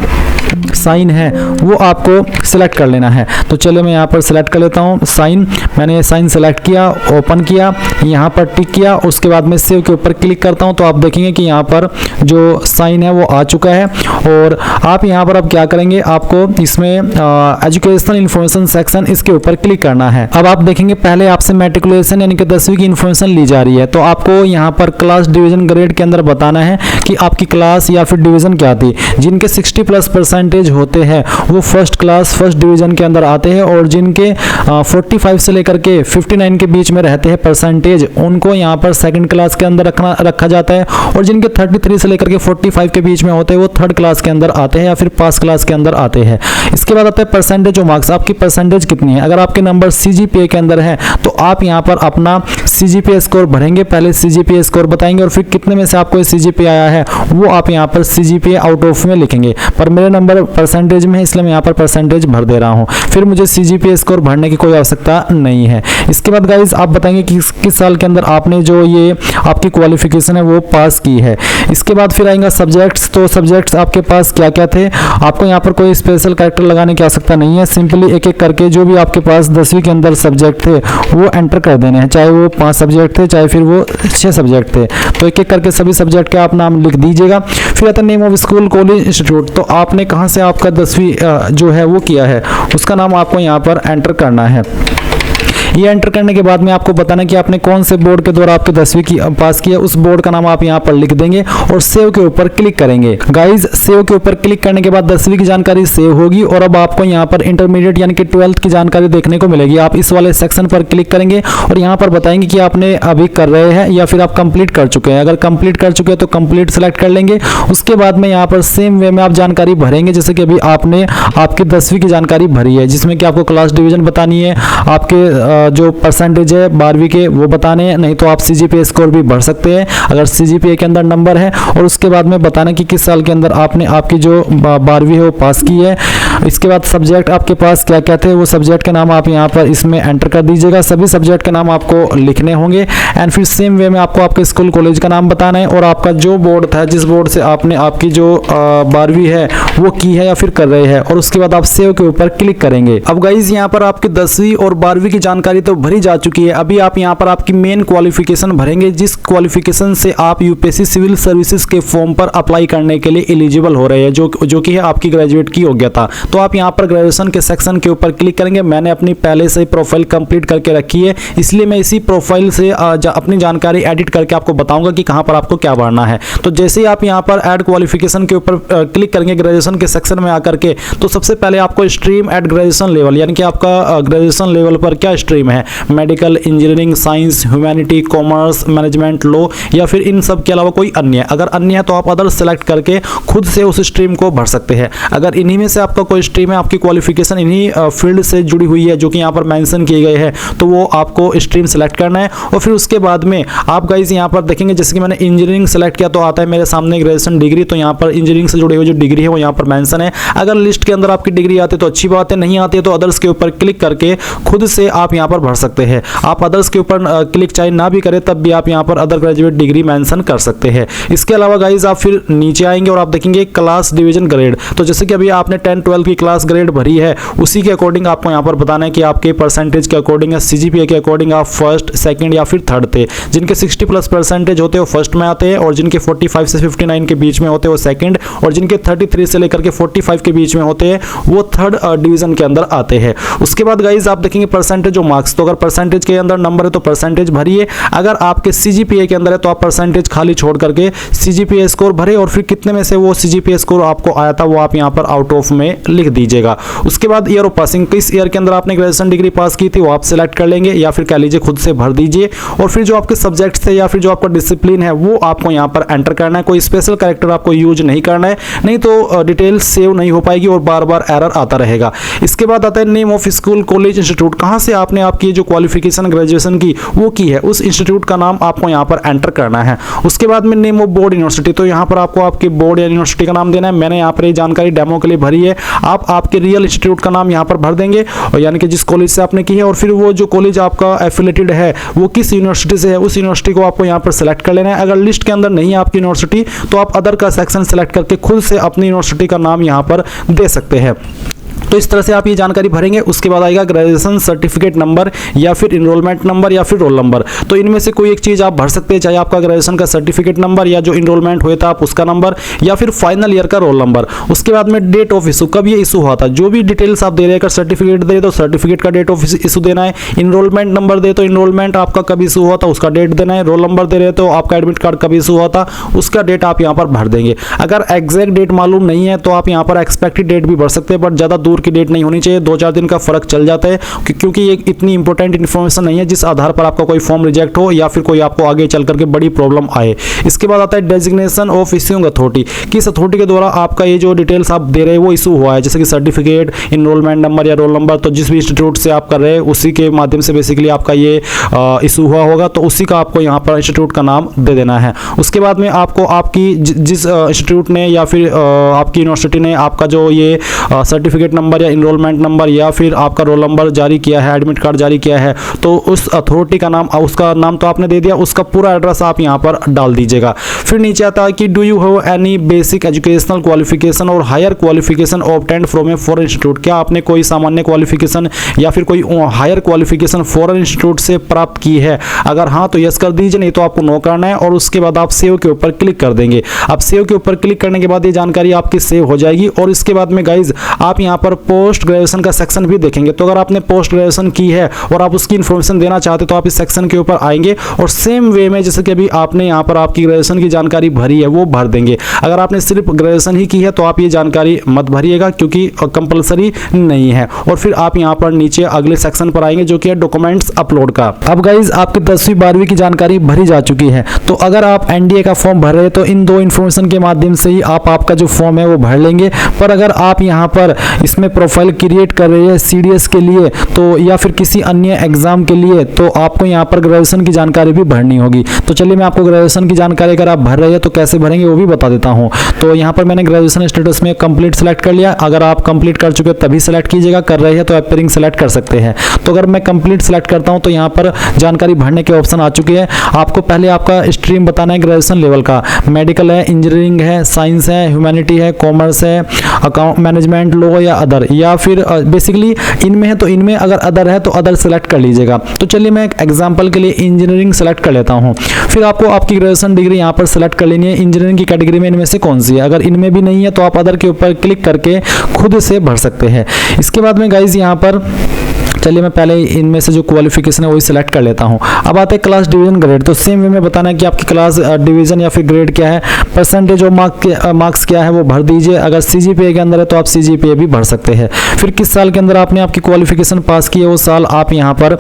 साइन है वो आपको सिलेक्ट कर लेना है। तो चलो मैं यहाँ पर सिलेक्ट कर लेता हूँ साइन। मैंने ये साइन सेलेक्ट किया, ओपन किया, यहाँ पर टिक किया, उसके बाद मैं सेव के ऊपर क्लिक करता हूँ तो आप देखेंगे कि यहाँ पर जो साइन है वो आ चुका है। और आप यहाँ पर अब क्या करेंगे, आपको इसमें एजुकेशनल इन्फॉर्मेशन सेक्शन इसके ऊपर क्लिक करना है। अब आप देखेंगे पहले आपसे मैट्रिकुलेशन यानी कि 10वीं की इन्फॉर्मेशन ली जा रही है, तो आपको यहाँ पर क्लास, डिवीजन, ग्रेड के अंदर बताना है कि आपकी क्लास या फिर डिवीजन क्या थी। जिनके 60+ % होते हैं वो फर्स्ट क्लास फर्स्ट डिवीजन के अंदर आते हैं और जिनके 45 से लेकर के 59 के बीच में रहते हैं परसेंटेज उनको यहाँ पर सेकंड क्लास के अंदर रखा जाता है और जिनके 33 से लेकर के 45 के बीच में होते हैं वो थर्ड क्लास के अंदर आते हैं या फिर पास क्लास के अंदर आते हैं। इसके बाद आता है परसेंटेज ऑफ मार्क्स, आपकी परसेंटेज कितनी है। अगर आपके नंबर CGPA के अंदर है तो आप यहाँ पर अपना CGPA स्कोर भरेंगे, पहले CGPA स्कोर बताएंगे और फिर कितने में से आपको CGPA आया है वो आप यहाँ पर CGPA आउट ऑफ में लिखेंगे। पर मेरे नंबर परसेंटेज में है इसलिए मैं यहाँ पर परसेंटेज भर दे रहा हूँ, फिर मुझे CGPA स्कोर भरने की कोई आवश्यकता नहीं है। इसके बाद गाइज आप बताएंगे कि किस साल के अंदर आपने जो ये आपकी क्वालिफिकेशन है वो पास की है। इसके बाद फिर आएगा सब्जेक्ट्स, तो सब्जेक्ट्स आपके पास क्या क्या थे। आपको यहाँ पर कोई स्पेशल कैरेक्टर लगाने की आवश्यकता नहीं है, सिंपली एक एक करके जो भी आपके पास 10वीं के अंदर सब्जेक्ट थे वो एंटर कर देने हैं, चाहे वो 5 सब्जेक्ट थे, चाहे फिर वो 6 सब्जेक्ट थे। तो एक एक करके सभी सब्जेक्ट के आप नाम लिख दीजिएगा। फिर आता है name of school college institute. तो आपने कहाँ से आपका 10वीं जो है वो किया है उसका नाम आपको यहाँ पर एंटर करना है। ये एंटर करने के बाद में आपको बताना कि आपने कौन से बोर्ड के द्वारा आपके 10वीं की पास किया, उस बोर्ड का नाम आप यहाँ पर लिख देंगे और सेव के ऊपर क्लिक करेंगे। गाइज सेव के ऊपर क्लिक करने के बाद 10वीं की जानकारी सेव होगी और अब आपको यहाँ पर इंटरमीडिएट यानी कि 12th की जानकारी देखने को मिलेगी। आप इस वाले सेक्शन पर क्लिक करेंगे और यहाँ पर बताएंगे कि आपने अभी कर रहे हैं या फिर आप कंप्लीट कर चुके हैं। अगर कंप्लीट कर चुके हैं तो कंप्लीट सेलेक्ट कर लेंगे। उसके बाद में यहाँ पर सेम वे में आप जानकारी भरेंगे जैसे कि अभी आपने आपकी 10वीं की जानकारी भरी है, जिसमें कि आपको क्लास डिवीजन बतानी है, आपके जो परसेंटेज है 12वीं के वो बताने हैं, नहीं तो आप CGPA स्कोर भी भर सकते हैं अगर CGPA के अंदर नंबर है। और उसके बाद में बताना कि किस साल के अंदर आपने आपकी जो 12वीं है वो पास की है। इसके बाद सब्जेक्ट आपके पास क्या क्या थे वो सब्जेक्ट के नाम आप यहाँ पर इसमें एंटर कर दीजिएगा। सभी सब्जेक्ट के नाम आपको लिखने होंगे एंड फिर सेम वे में आपको आपके स्कूल कॉलेज का नाम बताना है और आपका जो बोर्ड था, जिस बोर्ड से आपने आपकी जो 12वीं है वो की है या फिर कर रहे हैं, और उसके बाद आप सेव के ऊपर क्लिक करेंगे। अब गाइज यहाँ पर आपकी 10वीं और 12वीं की जानकारी तो भरी जा चुकी है। अभी आप यहाँ पर आपकी मेन क्वालिफिकेशन भरेंगे, जिस क्वालिफिकेशन से आप यूपीएससी सिविल सर्विसेज के फॉर्म पर अप्लाई करने के लिए एलिजिबल हो रहे हैं, जो कि है आपकी ग्रेजुएट की योग्यता। तो आप यहाँ पर ग्रेजुएशन के सेक्शन के ऊपर क्लिक करेंगे। मैंने अपनी पहले से प्रोफाइल कंप्लीट करके रखी है, इसलिए मैं इसी प्रोफाइल से अपनी जानकारी एडिट करके आपको बताऊंगा कि कहाँ पर आपको क्या भरना है। तो जैसे ही आप यहाँ पर ऐड क्वालिफिकेशन के ऊपर क्लिक करेंगे ग्रेजुएशन के सेक्शन में आकर के, तो सबसे पहले आपको स्ट्रीम एट ग्रेजुएशन लेवल यानी कि आपका ग्रेजुएशन लेवल पर क्या स्ट्रीम है, medical, engineering, science, humanity, commerce, management, law या फिर इन सब के अलावा कोई अन्य। अगर अन्य है तो आप अदर सेलेक्ट करके खुद से उस स्ट्रीम को भर सकते हैं। अगर इन्हीं में से आपका कोई स्ट्रीम है, आपकी क्वालिफिकेशन इन्हीं फील्ड से जुड़ी हुई है जो कि यहाँ पर मेंशन किए गए हैं, तो वो आपको स्ट्रीम सेलेक्ट करना है। और फिर उसके बाद में आप गाइस यहाँ पर देखेंगे जैसे कि मैंने इंजीनियरिंग सेलेक्ट किया तो आता है मेरे सामने ग्रेजुएशन डिग्री, तो यहाँ पर इंजीनियरिंग से जुड़ी हुई जो डिग्री है वो यहाँ पर मेंशन है। अगर लिस्ट के अंदर आपकी डिग्री आती है तो अच्छी बात है, नहीं आती है तो अदर्स के ऊपर क्लिक करके खुद से आप यहाँ पर भर सकते हैं। आप अदर्स के ऊपर क्लिक चाहे ना भी करें तब भी आप यहाँ पर अदर ग्रेजुएट डिग्री मेंशन कर सकते हैं। इसके अलावा गाइज आप फिर नीचे आएंगे और आप देखेंगे क्लास डिवीजन ग्रेड। तो जैसे कि अभी आपने 10-12 की क्लास ग्रेड भरी है, उसी के अकॉर्डिंग आपको यहाँ पर बताना है कि आपके परसेंटेज के अकॉर्डिंग या CGPA के अकॉर्डिंग आप फर्स्ट, सेकंड या फिर थर्ड थे। जिनके 60+ परसेंटेज होते हैं वो फर्स्ट में आते हैं, और जिनके 45 से 59 के बीच में होते हैं वो सेकंड, और जिनके 33 से लेकर के 45 के बीच में होते हैं वो थर्ड डिवीजन के अंदर आते हैं। उसके बाद गाइज आप देखेंगे परसेंटेज और मार्क्स। तो अगर परसेंटेज के अंदर नंबर है तो परसेंटेज भरिए, अगर आपके CGPA के अंदर है तो आप परसेंटेज खाली छोड़ करके CGPA स्कोर भरे और फिर कितने में से वो CGPA स्कोर आपको आया था वो आप यहाँ पर आउट ऑफ में लिख दीजिएगा। उसके बाद ईयर ऑफ पासिंग, किस ईयर के अंदर आपने ग्रेजुएशन डिग्री पास की थी वो आप सिलेक्ट कर लेंगे या फिर कह लीजिए खुद से भर दीजिए। और फिर जो आपके सब्जेक्ट्स थे या फिर जो आपका डिसिप्लिन है वो आपको यहाँ पर एंटर करना है। कोई स्पेशल कैरेक्टर आपको यूज नहीं करना है, नहीं तो डिटेल सेव नहीं हो पाएगी और बार बार एरर आता रहेगा। इसके बाद आता है name of school college institute. कहाँ से आपने आपकी जो क्वालिफिकेशन ग्रेजुएशन की वो की है उस इंस्टीट्यूट का नाम आपको यहाँ पर एंटर करना है। उसके बाद में नेम ऑफ बोर्ड यूनिवर्सिटी, तो यहाँ पर आपको आपके बोर्ड या यूनिवर्सिटी का नाम देना है। मैंने यहाँ पर ये जानकारी डेमो के लिए भरी है, आप आपके रियल इंस्टीट्यूट का नाम यहाँ पर भर देंगे और यानी कि जिस कॉलेज से आपने की है, और फिर वो जो कॉलेज आपका एफिलेटेड है वो किस यूनिवर्सिटी से है उस यूनिवर्सिटी को आपको यहाँ पर सेलेक्ट कर लेना है। अगर लिस्ट के अंदर नहीं है आपकी यूनिवर्सिटी तो आप अदर का सेक्शन सेलेक्ट करके खुद से अपनी यूनिवर्सिटी का नाम यहाँ पर दे सकते हैं। तो इस तरह से आप ये जानकारी भरेंगे। उसके बाद आएगा ग्रेजुएशन सर्टिफिकेट नंबर या फिर इनरोलमेंट नंबर या फिर रोल नंबर। तो इनमें से कोई एक चीज़ आप भर सकते हैं, चाहे आपका ग्रेजुएशन का सर्टिफिकेट नंबर या जो इनरोलमेंट हुआ था आप उसका नंबर या फिर फाइनल ईयर का रोल नंबर। उसके बाद में डेट ऑफ इशू, कब ये इशू हुआ था, जो भी डिटेल्स आप दे रहे हैं। अगर सर्टिफिकेट दे तो सर्टिफिकेट का डेट ऑफ इशू देना है, इनरोलमेंट नंबर दे तो इनरोलमेंट आपका कब इशू हुआ था उसका डेट देना है, रोल नंबर दे रहे तो आपका एडमिट कार्ड कब इशू हुआ था उसका डेट आप यहाँ पर भर देंगे। अगर एग्जैक्ट डेट मालूम नहीं है तो आप यहाँ पर एक्सपेक्टेड डेट भी भर सकते हैं, बट ज़्यादा दूर की डेट नहीं होनी चाहिए, 2-4 दिन का फर्क चल जाता है क्योंकि ये इतनी इंपॉर्टेंट इन्फॉर्मेशन नहीं है जिस आधार पर आपका कोई फॉर्म रिजेक्ट हो या फिर कोई आपको आगे चल करके बड़ी प्रॉब्लम आए। इसके बाद आता है डेजिग्नेशन ऑफ इश्यूइंग अथॉरिटी, किस अथॉरिटी के द्वारा आपका ये जो डिटेल्स आप दे रहे हैं वो इशू हुआ है, जैसे कि सर्टिफिकेट, इनरोलमेंट नंबर या रोल नंबर। तो जिस भी इंस्टीट्यूट से आप कर रहे हैं उसी के माध्यम से बेसिकली आपका ये इशू हुआ होगा, तो उसी का आपको यहाँ पर इंस्टीट्यूट का नाम दे देना है। उसके बाद में आपको आपकी जिस इंस्टीट्यूट ने या फिर आपकी यूनिवर्सिटी ने आपका जो ये सर्टिफिकेट नंबर नंबर या इनरोलमेंट नंबर या फिर आपका रोल नंबर जारी किया है, एडमिट कार्ड जारी किया है, तो उस अथॉरिटी का नाम, उसका नाम तो आपने दे दिया, उसका पूरा एड्रेस आप यहाँ पर डाल दीजिएगा। फिर नीचे आता है कि do you have any basic educational qualification और higher qualification obtained from a foreign institute, क्या आपने कोई सामान्य क्वालिफिकेशन या फिर कोई हायर क्वालिफिकेशन फॉरेन इंस्टीट्यूट से प्राप्त की है। अगर हाँ तो यस कर दीजिए, नहीं तो आपको नो करना है और उसके बाद आप सेव के ऊपर क्लिक कर देंगे। अब सेव के ऊपर क्लिक करने के बाद ये जानकारी आपकी सेव हो जाएगी और इसके बाद में गाइज आप यहाँ पर पोस्ट ग्रेजुएशन का सेक्शन भी देखेंगे। तो अगर आपने पोस्ट ग्रेजुएशन की है और आप उसकी इन्फॉर्मेशन देना चाहते तो आप इस सेक्शन के ऊपर आएंगे और सेम वे में जैसे कि अभी आपने यहाँ पर आपकी ग्रेजुएशन की जानकारी भरी है वो भर देंगे। अगर आपने सिर्फ ग्रेजुएशन ही की है तो आप ये जानकारी मत भरिएगा क्योंकि कंपलसरी नहीं है। और फिर आप यहाँ पर नीचे अगले सेक्शन पर आएंगे जो कि है डॉक्यूमेंट्स अपलोड का। अब गाइज आपकी 10वीं 12वीं की जानकारी भरी जा चुकी है, तो अगर आप एनडीए का फॉर्म भर रहे हैं तो इन दो इन्फॉर्मेशन के माध्यम से ही आप आपका जो फॉर्म है वो भर लेंगे। पर अगर आप यहाँ पर इसमें प्रोफाइल क्रिएट कर रहे हैं सीडीएस के लिए तो या फिर किसी अन्य एग्जाम के लिए तो आपको यहाँ पर ग्रेजुएशन की जानकारी भी भरनी होगी। तो चलिए मैं आपको ग्रेजुएशन की जानकारी अगर आप भर रहे हैं तो कैसे भरेंगे वो भी बता देता हूँ। तो यहाँ पर मैंने ग्रेजुएशन स्टेटस में कंप्लीट सेलेक्ट कर लिया। अगर आप कंप्लीट कर चुके तभी सेलेक्ट कीजिएगा, कर रहे हैं तो एपियरिंग सेलेक्ट कर सकते हैं। तो अगर मैं कंप्लीट सेलेक्ट करता हूँ तो यहाँ पर जानकारी भरने के ऑप्शन आ चुके हैं। आपको पहले आपका स्ट्रीम बताना है ग्रेजुएशन लेवल का, मेडिकल है, इंजीनियरिंग है, साइंस है, ह्यूमैनिटी है, कॉमर्स है, अकाउंट मैनेजमेंट, लॉ या अदर, या फिर बेसिकली इनमें है तो इनमें, अगर अदर है तो अदर सेलेक्ट कर लीजिएगा। तो चलिए मैं एक एग्जांपल के लिए इंजीनियरिंग सेलेक्ट कर लेता हूं। फिर आपको आपकी ग्रेजुएशन डिग्री यहां पर सेलेक्ट कर लेनी है। इंजीनियरिंग की कैटेगरी में इनमें से कौन सी है, अगर इनमें भी नहीं है तो आप अदर के ऊपर क्लिक करके खुद से भर सकते हैं। इसके बाद में गाइज यहाँ पर चलिए मैं पहले इनमें से जो क्वालिफिकेशन है वही सिलेक्ट कर लेता हूं। अब आते हैं क्लास डिवीजन ग्रेड। तो सेम वे में बताना है कि आपकी क्लास डिवीजन या फिर ग्रेड क्या है, परसेंटेज और मार्क्स क्या है वो भर दीजिए। अगर सीजीपीए के अंदर है तो आप सीजीपीए भी भर सकते हैं। फिर किस साल के अंदर आपने आपकी क्वालिफिकेशन पास की है वो साल आप यहाँ पर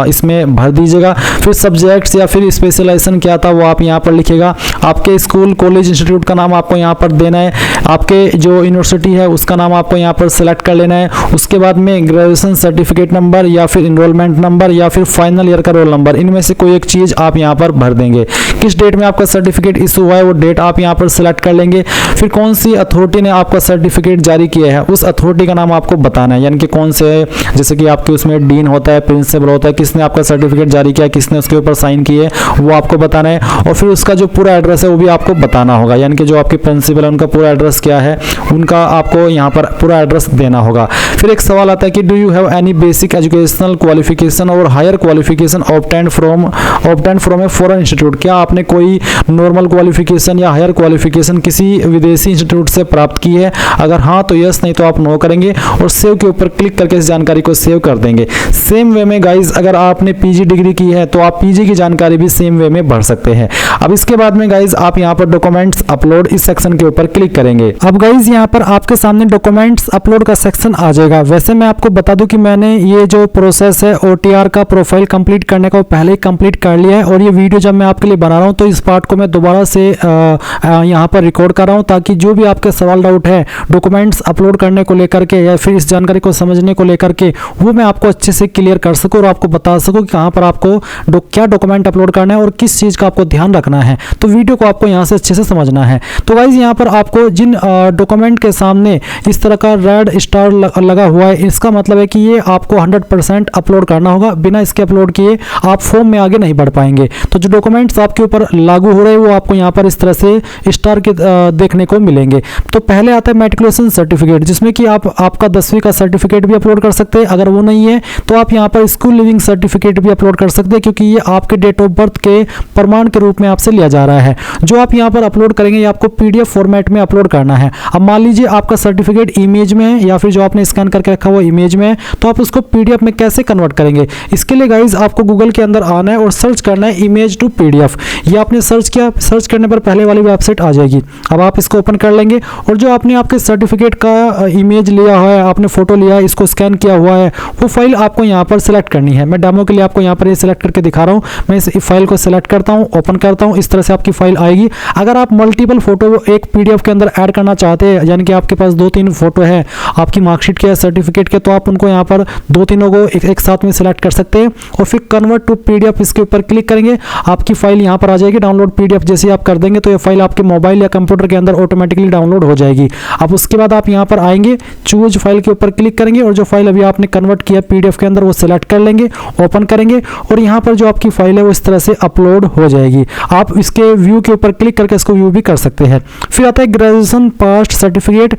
इसमें भर दीजिएगा। फिर सब्जेक्ट्स या फिर स्पेशलाइजेशन क्या था वो आप यहाँ पर लिखिएगा। आपके स्कूल कॉलेज इंस्टीट्यूट का नाम आपको यहाँ पर देना है। आपके जो यूनिवर्सिटी है उसका नाम आपको यहाँ पर सेलेक्ट कर लेना है। उसके बाद में ग्रेजुएशन सर्टिफिकेट नंबर या फिर इनरोलमेंट नंबर या फिर फाइनल ईयर का रोल नंबर, इनमें से कोई एक चीज आप यहाँ पर भर देंगे। किस डेट में आपका सर्टिफिकेट इशू हुआ है वो डेट आप यहाँ पर सिलेक्ट कर लेंगे। फिर कौन सी अथॉरिटी ने आपका सर्टिफिकेट जारी किया है उस अथॉरिटी का नाम आपको बताना है, यानी कि कौन से, जैसे कि आपके उसमें डीन होता है, प्रिंसिपल होता है, किसने आपका सर्टिफिकेट जारी किया, किसने उसके ऊपर साइन किए वो आपको बताना है। और फिर उसका जो पूरा एड्रेस है वो भी आपको बताना होगा, यानी कि जो आपके प्रिंसिपल है उनका पूरा एड्रेस क्या है, उनका आपको यहाँ पर पूरा एड्रेस देना होगा। फिर एक सवाल आता है कि do you have any basic educational qualification और higher qualification obtained from a foreign institute, क्या आपने कोई नॉर्मल क्वालिफिकेशन या हायर क्वालिफिकेशन किसी विदेशी इंस्टीट्यूट से प्राप्त की है। अगर हाँ तो यस, नहीं तो आप नो करेंगे और सेव के ऊपर क्लिक करके इस जानकारी को सेव कर देंगे। सेम वे में गाइज अगर आपने पीजी डिग्री की है तो आप पीजी की जानकारी भी सेम वे में भर सकते हैं। अब इसके बाद में गाइज आप यहाँ पर डॉक्यूमेंट्स अपलोड इस सेक्शन के ऊपर क्लिक करेंगे। अब गाइज यहाँ पर आपके सामने डॉक्यूमेंट्स अपलोड का सेक्शन आ जाएगा। वैसे मैं आपको बता दूं कि मैंने ये जो प्रोसेस है ओटीआर का प्रोफाइल कंप्लीट करने का वो पहले ही कंप्लीट कर लिया है और ये वीडियो जब मैं आपके लिए बना रहा हूँ तो इस पार्ट को मैं दोबारा से यहाँ पर रिकॉर्ड कर रहा हूँ ताकि जो भी आपके सवाल डाउट है डॉक्यूमेंट्स अपलोड करने को लेकर के या फिर इस जानकारी को समझने को लेकर के वो मैं आपको अच्छे से क्लियर कर सकूँ और आपको बता सकूँ कि कहाँ पर आपको क्या डॉक्यूमेंट अपलोड करना है और किस चीज़ का आपको ध्यान रखना है। तो वीडियो को आपको यहाँ से अच्छे से समझना है। तो गाइज यहाँ पर आपको जिन डॉक्यूमेंट के सामने इस तरह का रेड स्टार लगा हुआ है इसका मतलब है कि ये आपको 100% अपलोड करना होगा। बिना इसके अपलोड किए आप फॉर्म में आगे नहीं बढ़ पाएंगे। तो जो डॉक्यूमेंट्स आपके ऊपर लागू हो रहे हैं वो आपको यहाँ पर इस तरह से स्टार के देखने को मिलेंगे। तो पहले आता है मैट्रिकुलेशन सर्टिफिकेट जिसमें कि आप आपका 10वीं का सर्टिफिकेट भी अपलोड कर सकते हैं। अगर वो नहीं है तो आप यहाँ पर स्कूल लिविंग सर्टिफिकेट भी अपलोड कर सकते हैं क्योंकि ये आपके डेट ऑफ बर्थ के प्रमाण के रूप में आपसे लिया जा रहा है। जो आप यहाँ पर अपलोड करेंगे ये आपको पीडीएफ फॉर्मेट में अपलोड करना है। अब मान लीजिए आपका सर्टिफिकेट इमेज में है या फिर जो आपने स्कैन करके रखा वो इमेज में है तो आप उसको पीडीएफ में कैसे कन्वर्ट करेंगे। इसके लिए गाइज आपको गूगल के अंदर आना है और सर्च करना है इमेज टू पीडीएफ। ये आपने सर्च किया, सर्च करने पर पहले वाली वेबसाइट आ जाएगी। अब आप इसको ओपन कर लेंगे और जो आपने आपके सर्टिफिकेट का इमेज लिया हुआ है, आपने फोटो लिया है, इसको स्कैन किया हुआ है, वो फाइल आपको यहाँ पर सिलेक्ट करनी है। मैं डेमो के लिए आपको यहाँ पर ये सिलेक्ट करके दिखा रहा हूँ। मैं इस फाइल को सिलेक्ट करता हूँ, ओपन करता हूँ, इस तरह से आपकी फाइल आएगी। अगर आप मल्टीपल फोटो एक पीडीएफ के अंदर ऐड करना चाहते हैं, यानी कि आपके पास 2-3 फोटो है आपकी मार्कशीट के, सर्टिफिकेट के, तो आप उनको यहाँ पर 2 तीनों को एक साथ में सिलेक्ट कर सकते हैं और फिर कन्वर्ट टू पीडीएफ इसके ऊपर क्लिक करेंगे, आपकी फाइल यहाँ पर आ जाएगी। डाउनलोड पीडीएफ जैसे आप कर देंगे तो ये फाइल आपके मोबाइल या कंप्यूटर के अंदर ऑटोमेटिकली डाउनलोड हो जाएगी। अब उसके बाद आप यहाँ पर आएंगे, चूज फाइल के ऊपर क्लिक करेंगे और जो फाइल अभी आपने कन्वर्ट किया पीडीएफ के अंदर वो सिलेक्ट कर लेंगे, ओपन करेंगे और यहाँ पर जो आपकी फाइल है वो इस तरह से अपलोड हो जाएगी। आप इसके व्यू के ऊपर क्लिक करके इसको व्यू भी कर सकते हैं। फिर आता है ग्रेजुएशन पास सर्टिफिकेट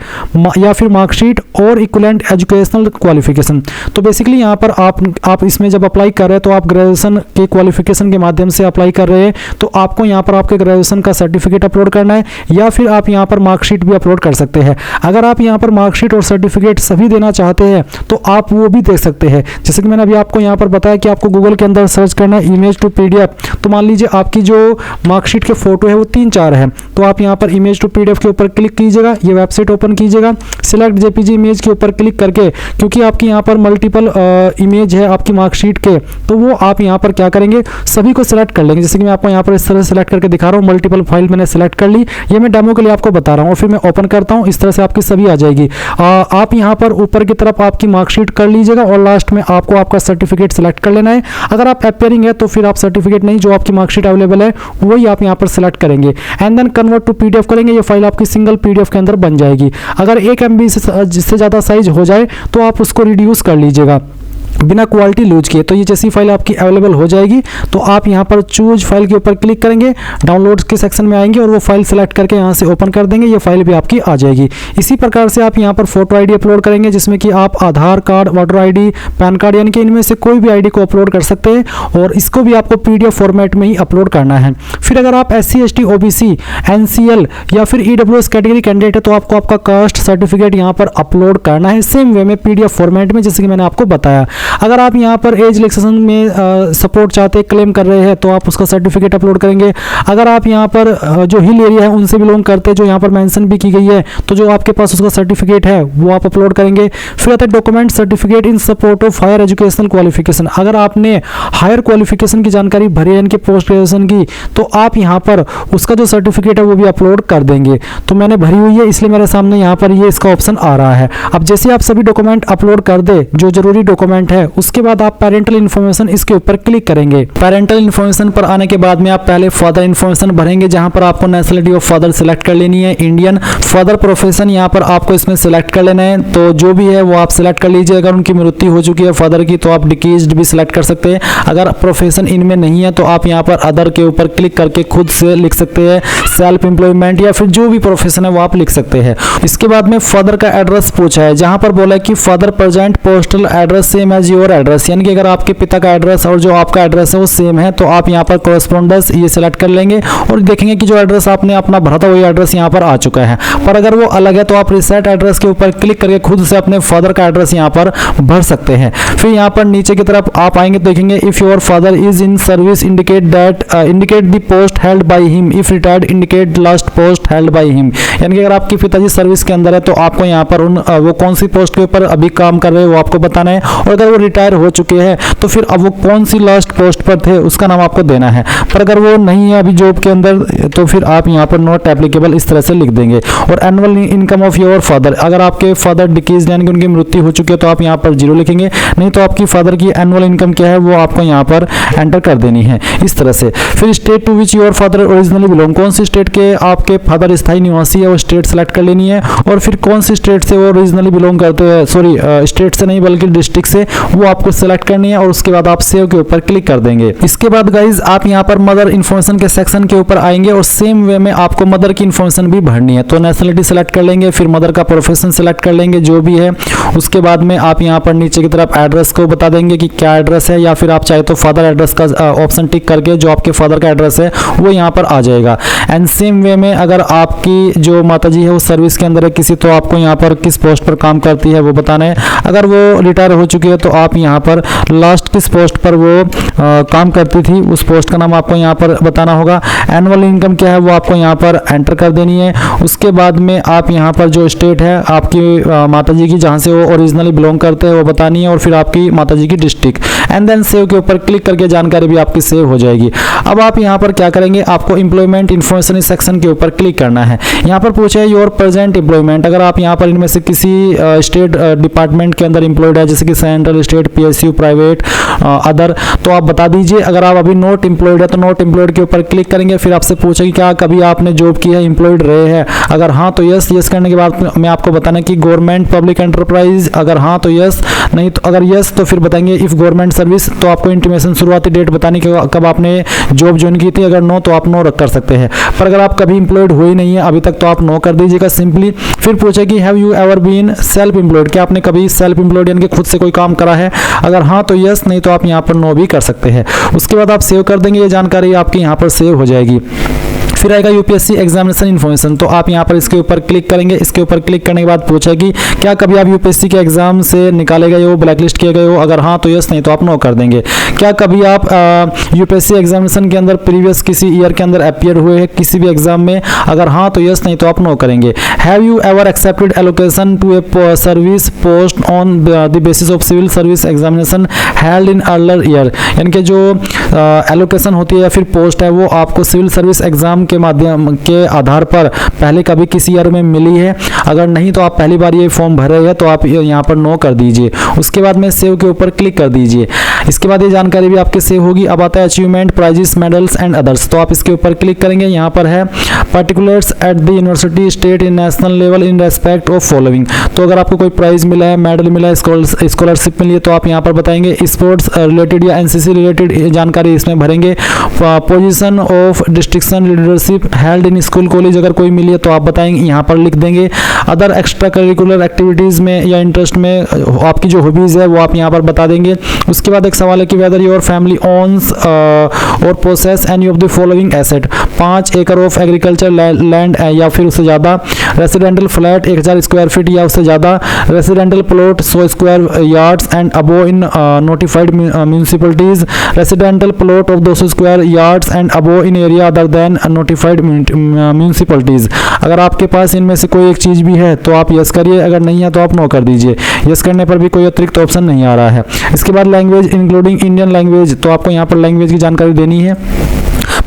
या फिर मार्कशीट और इक्विवेलेंट एजुकेशनल क्वालिफिकेशन। तो बेसिकली यहाँ पर आप इसमें जब अप्लाई कर रहे हैं तो आप ग्रेजुएशन के क्वालिफिकेशन के माध्यम से अप्लाई कर रहे हैं, तो आपको यहाँ पर आपके ग्रेजुएशन का सर्टिफिकेट अपलोड करना है या फिर आप यहाँ पर मार्कशीट भी अपलोड कर सकते हैं। अगर आप यहाँ पर मार्कशीट और सर्टिफिकेट सभी देना चाहते हैं तो आप वो भी दे सकते हैं। जैसे कि मैंने अभी आपको यहाँ पर बताया कि आपको गूगल के अंदर सर्च करना है इमेज टू पीडीएफ, तो मान लीजिए आपकी जो मार्कशीट के फोटो है वो 3-4 है, तो आप यहाँ पर इमेज टू पीडीएफ के ऊपर क्लिक कीजिएगा, ये वेबसाइट ओपन कीजिएगा, सिलेक्ट जेपीजी इमेज के ऊपर क्लिक करके, क्योंकि आपकी यहाँ पर मल्टीपल इमेज है आपकी मार्कशीट के, तो वो आप यहाँ पर क्या करेंगे, सभी को सिलेक्ट कर लेंगे। जैसे कि मैं आपको यहाँ पर इस तरह सिलेक्ट करके दिखा रहा हूँ, मल्टीपल फाइल मैंने सिलेक्ट कर ली, ये मैं डेमो के लिए आपको बता रहा हूँ और फिर मैं ओपन करता हूँ, इस तरह से आपकी सभी आ जाएगी। आप यहाँ पर ऊपर की तरफ आपकी मार्कशीट कर लीजिएगा और लास्ट में आपको आपका सर्टिफिकेट सिलेक्ट कर लेना है। अगर आप अपेयरिंग है तो फिर आप सर्टिफिकेट नहीं, जो आपकी मार्कशीट अवेलेबल है वही आप यहाँ पर सिलेक्ट करेंगे and then convert to PDF करेंगे, ये फाइल आपकी सिंगल पीडीएफ के अंदर बन जाएगी। अगर 1 MB से ज़्यादा साइज हो जाए तो आप उसको रिड्यूस कर लीजिएगा बिना क्वालिटी लूज किए। तो ये जैसी फाइल आपकी अवेलेबल हो जाएगी तो आप यहाँ पर चूज फाइल के ऊपर क्लिक करेंगे, डाउनलोड्स के सेक्शन में आएंगे और वो फाइल सेलेक्ट करके यहाँ से ओपन कर देंगे, ये फाइल भी आपकी आ जाएगी। इसी प्रकार से आप यहाँ पर फोटो आईडी अपलोड करेंगे, जिसमें कि आप Aadhaar card, voter ID, PAN card यानी कि इनमें से कोई भी आईडी को अपलोड कर सकते हैं और इसको भी आपको पीडीएफ फॉर्मेट में ही अपलोड करना है। फिर अगर आप SC ST OBC NCL या फिर EWS कैटेगरी कैंडिडेट है तो आपको आपका कास्ट सर्टिफिकेट यहाँ पर अपलोड करना है सेम वे में पीडीएफ फॉर्मेट में, जैसे कि मैंने आपको बताया। अगर आप यहाँ पर एज रिलैक्सेशन में सपोर्ट चाहते हैं, क्लेम कर रहे हैं, तो आप उसका सर्टिफिकेट अपलोड करेंगे। अगर आप यहाँ पर जो हिल एरिया है उनसे बिलोंग करते हैं, जो यहाँ पर मेंशन भी की गई है, तो जो आपके पास उसका सर्टिफिकेट है वो आप अपलोड करेंगे। फिर आता है document certificate in support of higher educational qualification. अगर आपने हायर क्वालिफिकेशन की जानकारी भरी है इनके पोस्ट ग्रेजुएशन की, तो आप यहाँ पर उसका जो सर्टिफिकेट है वो भी अपलोड कर देंगे। तो मैंने भरी हुई है इसलिए मेरे सामने यहाँ पर ये इसका ऑप्शन आ रहा है। अब जैसे आप सभी डॉक्यूमेंट अपलोड कर दे जो जरूरी डॉक्यूमेंट है, उसके बाद आप पेरेंटल इन्फॉर्मेशन इसके ऊपर क्लिक करेंगे। पेरेंटल इन्फॉर्मेशन पर आने के बाद में आप पहले फादर इन्फॉर्मेशन भरेंगे, जहां पर आपको नेशनलिटी ऑफ फादर सिलेक्ट कर लेनी है, इंडियन। फादर प्रोफेशन यहाँ पर आपको इसमें सिलेक्ट कर लेना है, तो जो भी है वो आप सिलेक्ट कर लीजिए। अगर उनकी मृत्यु हो चुकी है फादर की तो आप डिकेज्ड भी सिलेक्ट कर सकते हैं। अगर प्रोफेशन इनमें नहीं है तो आप यहाँ पर अदर के ऊपर क्लिक करके खुद से लिख सकते हैं सेल्फ एम्प्लॉयमेंट या फिर जो भी प्रोफेशन है वो आप लिख सकते हैं। इसके बाद में फादर का एड्रेस पूछा है, जहां पर बोला है कि father present postal address same as your address, यानी कि अगर आपके पिता का एड्रेस और जो आपका एड्रेस है वो सेम है तो आप यहाँ पर कॉरेस्पॉन्डेंस ये सिलेक्ट कर लेंगे और देखेंगे कि जो एड्रेस आपने अपना भरा था वही एड्रेस यहाँ पर आ चुका है। पर अगर वो अलग है तो आप रिसेट एड्रेस के ऊपर क्लिक करके खुद से अपने फादर का एड्रेस यहाँ पर भर सकते हैं। फिर यहाँ पर नीचे की तरफ आप आएंगे तो देखेंगे if your father is in service indicate the post held by him, if retired indicate last post held by him, यानी कि अगर आपके पिताजी सर्विस के अंदर है तो आपको यहाँ पर वो कौन सी पोस्ट के ऊपर अभी काम कर रहे हैं वो आपको बताना है, और अगर वो रिटायर हो चुके हैं तो फिर अब वो कौन सी लास्ट पोस्ट पर थे उसका नाम आपको देना है। पर अगर वो नहीं है अभी जॉब के अंदर तो फिर आप यहाँ पर नॉट एप्लीकेबल इस तरह से लिख देंगे। और annual income of your father, अगर आपके फादर डिकीज यानी कि उनकी मृत्यु हो चुकी है तो आप यहाँ पर 0 लिखेंगे, नहीं तो आपकी फादर की एनुअल इनकम क्या है वो आपको यहाँ पर एंटर कर देनी है इस तरह से। फिर state to which your father originally belong, कौन सी स्टेट के आपके फादर स्थायी निवासी है वो स्टेट सेलेक्ट कर लेनी है, और फिर कौन सी स्टेट से वो ओरिजिनली बिलोंग करते हैं, सॉरी स्टेट से नहीं बल्कि डिस्ट्रिक्ट से, वो आपको सेलेक्ट करनी है और उसके बाद आप सेव के ऊपर क्लिक कर देंगे। इसके बाद गाइज आप यहाँ पर मदर इन्फॉर्मेशन के सेक्शन के ऊपर आएंगे और सेम वे में आपको मदर की इन्फॉर्मेशन भी भरनी है। तो नेशनलिटी सेलेक्ट कर लेंगे, फिर मदर का प्रोफेशन सेलेक्ट कर लेंगे जो भी है, उसके बाद में आप यहाँ पर नीचे की तरफ एड्रेस को बता देंगे कि क्या एड्रेस है, या फिर आप चाहे तो फादर एड्रेस का ऑप्शन टिक करके जो आपके फादर का एड्रेस है वो यहाँ पर आ जाएगा। एंड सेम वे में अगर आपकी जो माताजी है वो सर्विस के अंदर है किसी, तो आपको यहाँ पर किस पोस्ट पर काम करती है वो बताना है। अगर वो रिटायर हो चुकी है तो आप यहाँ पर लास्ट किस पोस्ट पर वो काम करती थी उस पोस्ट का नाम आपको यहाँ पर बताना होगा। एनुअल इनकम क्या है वो आपको यहाँ पर एंटर कर देनी है। उसके बाद में आप यहाँ पर जो स्टेट है आपकी माताजी की जहाँ से वो ओरिजिनली बिलोंग करते हैं वो बतानी है, और फिर आपकी माताजी की डिस्ट्रिक्ट, एंड देन सेव के ऊपर क्लिक करके जानकारी भी आपकी सेव हो जाएगी। अब आप यहाँ पर क्या करेंगे, आपको एम्प्लॉयमेंट इन्फॉर्मेशन सेक्शन के ऊपर क्लिक करना है। यहाँ पर पूछा है योर प्रेजेंट एम्प्लॉयमेंट, अगर आप यहाँ पर इनमें से किसी स्टेट डिपार्टमेंट के अंदर एम्प्लॉयड है जैसे कि central central state, PSU, private, other, तो आप बता दीजिए। अगर आप अभी नॉट एम्प्लॉयड है तो नॉट एम्प्लॉयड के ऊपर क्लिक करेंगे। फिर आपसे पूछेगी क्या कभी आपने जॉब की है, एम्प्लॉयड रहे हैं, अगर हाँ तो यस। यस करने के बाद मैं आपको बताना कि गवर्नमेंट पब्लिक एंटरप्राइज, अगर हाँ तो यस, नहीं तो अगर यस तो फिर बताएंगे इफ गवर्नमेंट सर्विस, तो आपको इंटीमेशन शुरुआती डेट बतानी कि कब आपने जॉब ज्वाइन की थी। अगर नो तो आप नो कर सकते हैं, पर अगर आप कभी एम्प्लॉयड हुए नहीं है अभी तक तो आप नो कर दीजिएगा सिंपली। फिर पूछेगी have you ever been self employed, क्या आपने कभी सेल्फ एम्प्लॉयड यानी कि खुद से कोई काम करा है, अगर हाँ तो यस, नहीं तो आप यहाँ पर नो भी कर सकते हैं। उसके बाद आप सेव कर देंगे, ये जानकारी आपकी यहाँ पर सेव हो जाएगी। फिर आएगा यूपीएससी एग्जामिनेशन इन्फॉर्मेशन, तो आप यहाँ पर इसके ऊपर क्लिक करेंगे। इसके ऊपर क्लिक करने के बाद पूछेगी क्या कभी आप यूपीएससी के एग्जाम से निकाले गए हो, ब्लैक लिस्ट किए गए हो, अगर हाँ तो यस, नहीं तो आप नो कर देंगे। क्या कभी आप यूपीएससी एग्जामिनेशन के अंदर प्रीवियस किसी ईयर के अंदर अपीयर हुए हैं किसी भी एग्जाम में, अगर हाँ तो यस, नहीं तो आप नो करेंगे। Have you ever accepted allocation to a service post on the basis of civil service examination held in earlier year, यानी कि जो एलोकेशन होती है या फिर पोस्ट है वो आपको सिविल सर्विस एग्जाम के माध्यम के आधार पर पहले कभी किसी ईयर में मिली है, अगर नहीं तो आप पहली बार ये फॉर्म भर रहे हैं तो आप यहाँ पर नो कर दीजिए। उसके बाद में सेव के ऊपर क्लिक कर दीजिए। इसके बाद ये जानकारी भी आपके सेव होगी। अब आता है achievement, prizes, medals and others, तो आप इसके ऊपर क्लिक करेंगे। यहाँ पर है particulars at the university, state, in national level in respect of following, तो अगर आपको कोई प्राइज मिला है, मेडल मिला है, स्कॉलरशिप मिली है तो आप यहाँ पर बताएंगे। स्पोर्ट्स रिलेटेड या एनसीसी रिलेटेड जानकारी इसमें भरेंगे। Position of destruction leadership held in school college अगर कोई मिली है तो आप बताएंगे, यहाँ पर लिख देंगे। अदर एक्स्ट्रा करिकुलर एक्टिविटीज़ में या इंटरेस्ट में आपकी जो हॉबीज़ है वो आप यहाँ पर बता देंगे। उसके बाद एक सवाल है कि वेदर योर फैमिली ओन्स और possess any of the following asset, 5 एकड़ ऑफ एग्रीकल्चर लैंड या फिर उससे ज़्यादा, रेसिडेंटल फ्लैट 1000 स्क्वायर फीट या उससे ज़्यादा, residential plot 100 square yards and above in notified municipalities, residential plot of 200 square yards and above in area other than notified municipalities. अगर आपके पास इनमें से कोई एक चीज़ भी है तो आप यस करिए, अगर नहीं है तो आप नो कर दीजिए। यस करने पर भी कोई अतिरिक्त ऑप्शन नहीं आ रहा है। इसके बाद लैंग्वेज इंक्लूडिंग इंडियन लैंग्वेज, तो आपको यहाँ पर लैंग्वेज की जानकारी देनी है।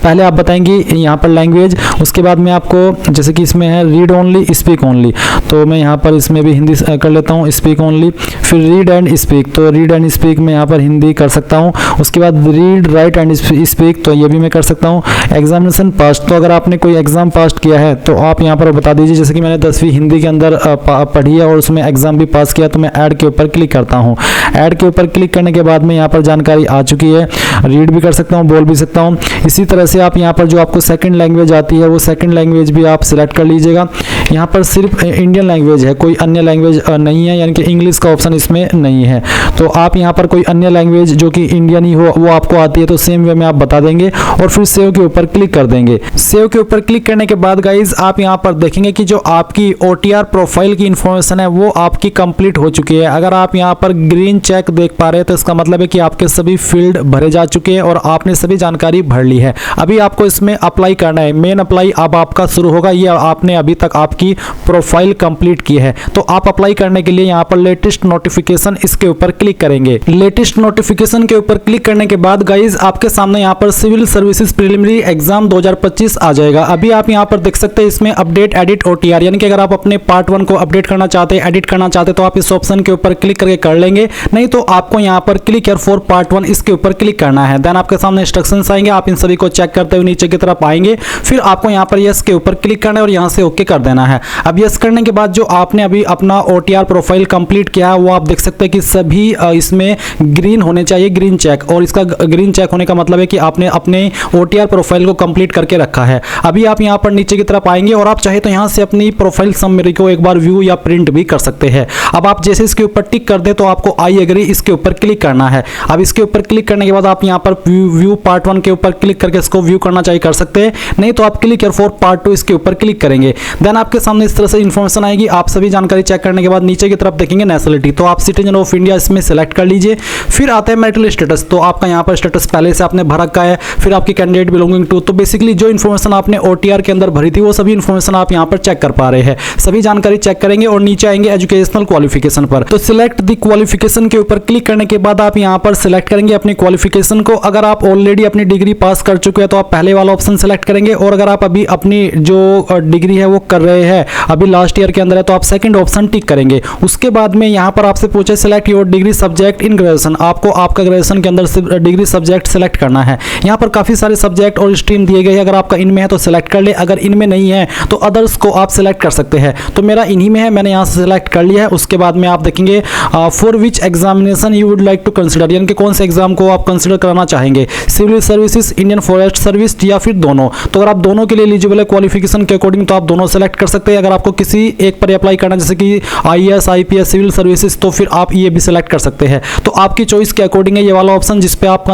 पहले आप बताएंगे यहाँ पर लैंग्वेज, उसके बाद में आपको जैसे कि इसमें है रीड ओनली, स्पीक ओनली, तो मैं यहाँ पर इसमें भी हिंदी कर लेता हूँ, स्पीक ओनली। फिर रीड एंड स्पीक, तो रीड एंड स्पीक मैं यहाँ पर हिंदी कर सकता हूँ। उसके बाद रीड, राइट एंड स्पीक, तो ये भी मैं कर सकता हूँ। एग्जामिनेशन पास, तो अगर आपने कोई एग्जाम पास किया है तो आप यहाँ पर बता दीजिए। जैसे कि मैंने 10वीं हिंदी के अंदर पढ़ी है और उसमें एग्जाम भी पास किया, तो मैं ऐड के ऊपर क्लिक करता हूँ। ऐड के ऊपर क्लिक करने के बाद में यहाँ पर जानकारी आ चुकी है, रीड भी कर सकता हूँ, बोल भी सकता हूँ। इसी तरह से आप यहाँ पर जो आपको सेकंड लैंग्वेज आती है वो सेकंड लैंग्वेज भी आप सिलेक्ट कर लीजिएगा। यहाँ पर सिर्फ इंडियन लैंग्वेज है, कोई अन्य लैंग्वेज नहीं है, यानी कि इंग्लिश का ऑप्शन इसमें नहीं है। तो आप यहाँ पर कोई अन्य लैंग्वेज जो कि इंडियन ही हो वो आपको आती है तो सेम वे में आप बता देंगे और फिर सेव के ऊपर क्लिक कर देंगे। सेव के ऊपर क्लिक करने के बाद गाइज आप यहाँ पर देखेंगे कि जो आपकी OTR प्रोफाइल की इंफॉर्मेशन है वो आपकी कंप्लीट हो चुकी है। अगर आप यहाँ पर ग्रीन चेक देख पा रहे हैं तो इसका मतलब है कि आपके सभी फील्ड भरे जा चुके हैं और आपने सभी जानकारी भर ली है। अभी आपको इसमें अप्लाई करना है, मेन अप्लाई अब आपका शुरू होगा। ये आपने अभी तक आपकी प्रोफाइल कंप्लीट की है तो आप अप्लाई करने के लिए यहाँ पर लेटेस्ट नोटिफिकेशन इसके ऊपर क्लिक करेंगे। लेटेस्ट नोटिफिकेशन के ऊपर क्लिक करने के बाद गाइज आपके सामने यहाँ पर सिविल सर्विसेज प्रीलिमिनरी एग्जाम 2025 आ जाएगा। अभी आप यहाँ पर देख सकते हैं इसमें अपडेट एडिट OTR, यानी कि अगर आप अपने पार्ट 1 को अपडेट करना चाहते हैं, एडिट करना चाहते हैं तो आप इस ऑप्शन के ऊपर क्लिक करके कर लेंगे, नहीं तो आपको यहाँ पर क्लिक हियर फॉर पार्ट 1 इसके ऊपर क्लिक करना है। देन आपके सामने इंस्ट्रक्शंस आएंगे, आप इन सभी को चेक करते हुए नीचे की तरफ आएंगे। फिर आपको यहाँ पर यस के ऊपर क्लिक करना है और यहाँ से ओके कर देना है। अब यस करने के बाद जो आपने अभी अपना OTR प्रोफाइल कंप्लीट किया है वो आप देख सकते हैं कि सभी इसमें ग्रीन होने चाहिए, ग्रीन चेक, और इसका ग्रीन चेक होने का मतलब है कि आपने अपने OTR प्रोफाइल को कंप्लीट करके रखा है। अभी आप यहाँ पर नीचे की तरफ आएंगे और आप चाहे तो यहाँ से अपनी प्रोफाइल समरी को एक बार व्यू या प्रिंट भी कर सकते हैं। अब आप जैसे इसके ऊपर टिक कर दे तो आपको आई एग्री इसके ऊपर क्लिक करना है। अब इसके ऊपर क्लिक करने के बाद आप यहाँ पर व्यू पार्ट 1 के ऊपर क्लिक करके इसको व्यू करना चाहिए कर सकते हैं, नहीं तो आप क्लिक हियर फॉर पार्ट 2 इसके ऊपर क्लिक करेंगे। देन आपके सामने इस तरह से इंफॉर्मेशन आएगी। आप सभी जानकारी चेक करने के बाद नीचे की तरफ देखेंगे नेशनलिटी, तो आप सिटीजन ऑफ इंडिया इसमें सेलेक्ट कर लीजिए। फिर आता है मैरिटल स्टेटस, तो आपका यहाँ पर स्टेटस पहले से आपने भर रखा है। फिर आपकी कैंडिडेट बिलोंगिंग टू, तो बेसिकली जो इन्फॉर्मेशन आपने OTR के अंदर भरी थी वो सभी इन्फॉर्मेशन आप यहाँ पर चेक कर पा रहे हैं। सभी जानकारी चेक करेंगे और नीचे आएंगे एजुकेशनल क्वालिफिकेशन पर, तो सिलेक्ट द क्वालिफिकेशन के ऊपर क्लिक करने के बाद आप यहाँ पर सिलेक्ट करेंगे अपनी क्वालिफिकेशन को। अगर आप ऑलरेडी अपनी डिग्री पास कर चुके हैं तो आप पहले वाला ऑप्शन सेलेक्ट करेंगे, और अगर आप अभी अपनी जो डिग्री है वो कर रहे रहे हैं, अभी लास्ट ईयर के अंदर है, तो आप सेकंड ऑप्शन टिक करेंगे। उसके बाद में यहाँ पर आपसे पूछे select your degree subject in graduation, आपको आपका ग्रेजुएशन के अंदर डिग्री सब्जेक्ट सेलेक्ट करना है। यहाँ पर काफ़ी सारे सब्जेक्ट और स्ट्रीम दिए गए हैं, अगर आपका इनमें है तो सिलेक्ट कर ले, अगर इनमें नहीं है तो अदर्स को आप सिलेक्ट कर सकते हैं। तो मेरा इन्हीं में है, मैंने यहाँ से सिलेक्ट कर लिया है। उसके बाद में आप देखेंगे for which examination you would like to consider, यानी कि कौन से एग्जाम को आप कंसिडर कराना चाहेंगे, civil services, Indian forest service या फिर दोनों। तो अगर आप दोनों के लिए एलिजिबल है क्वालिफिकेशन के अकॉर्डिंग तो आप दोनों सेलेक्ट कर सकते हैं। अगर आपको किसी एक पर अप्लाई करना जैसे कि आईएएस, आईपीएस, सिविल सर्विसेज, तो फिर आप ये भी सिलेक्ट कर सकते हैं। तो आपकी चॉइस के अकॉर्डिंग है ये वाला ऑप्शन, जिस पे आप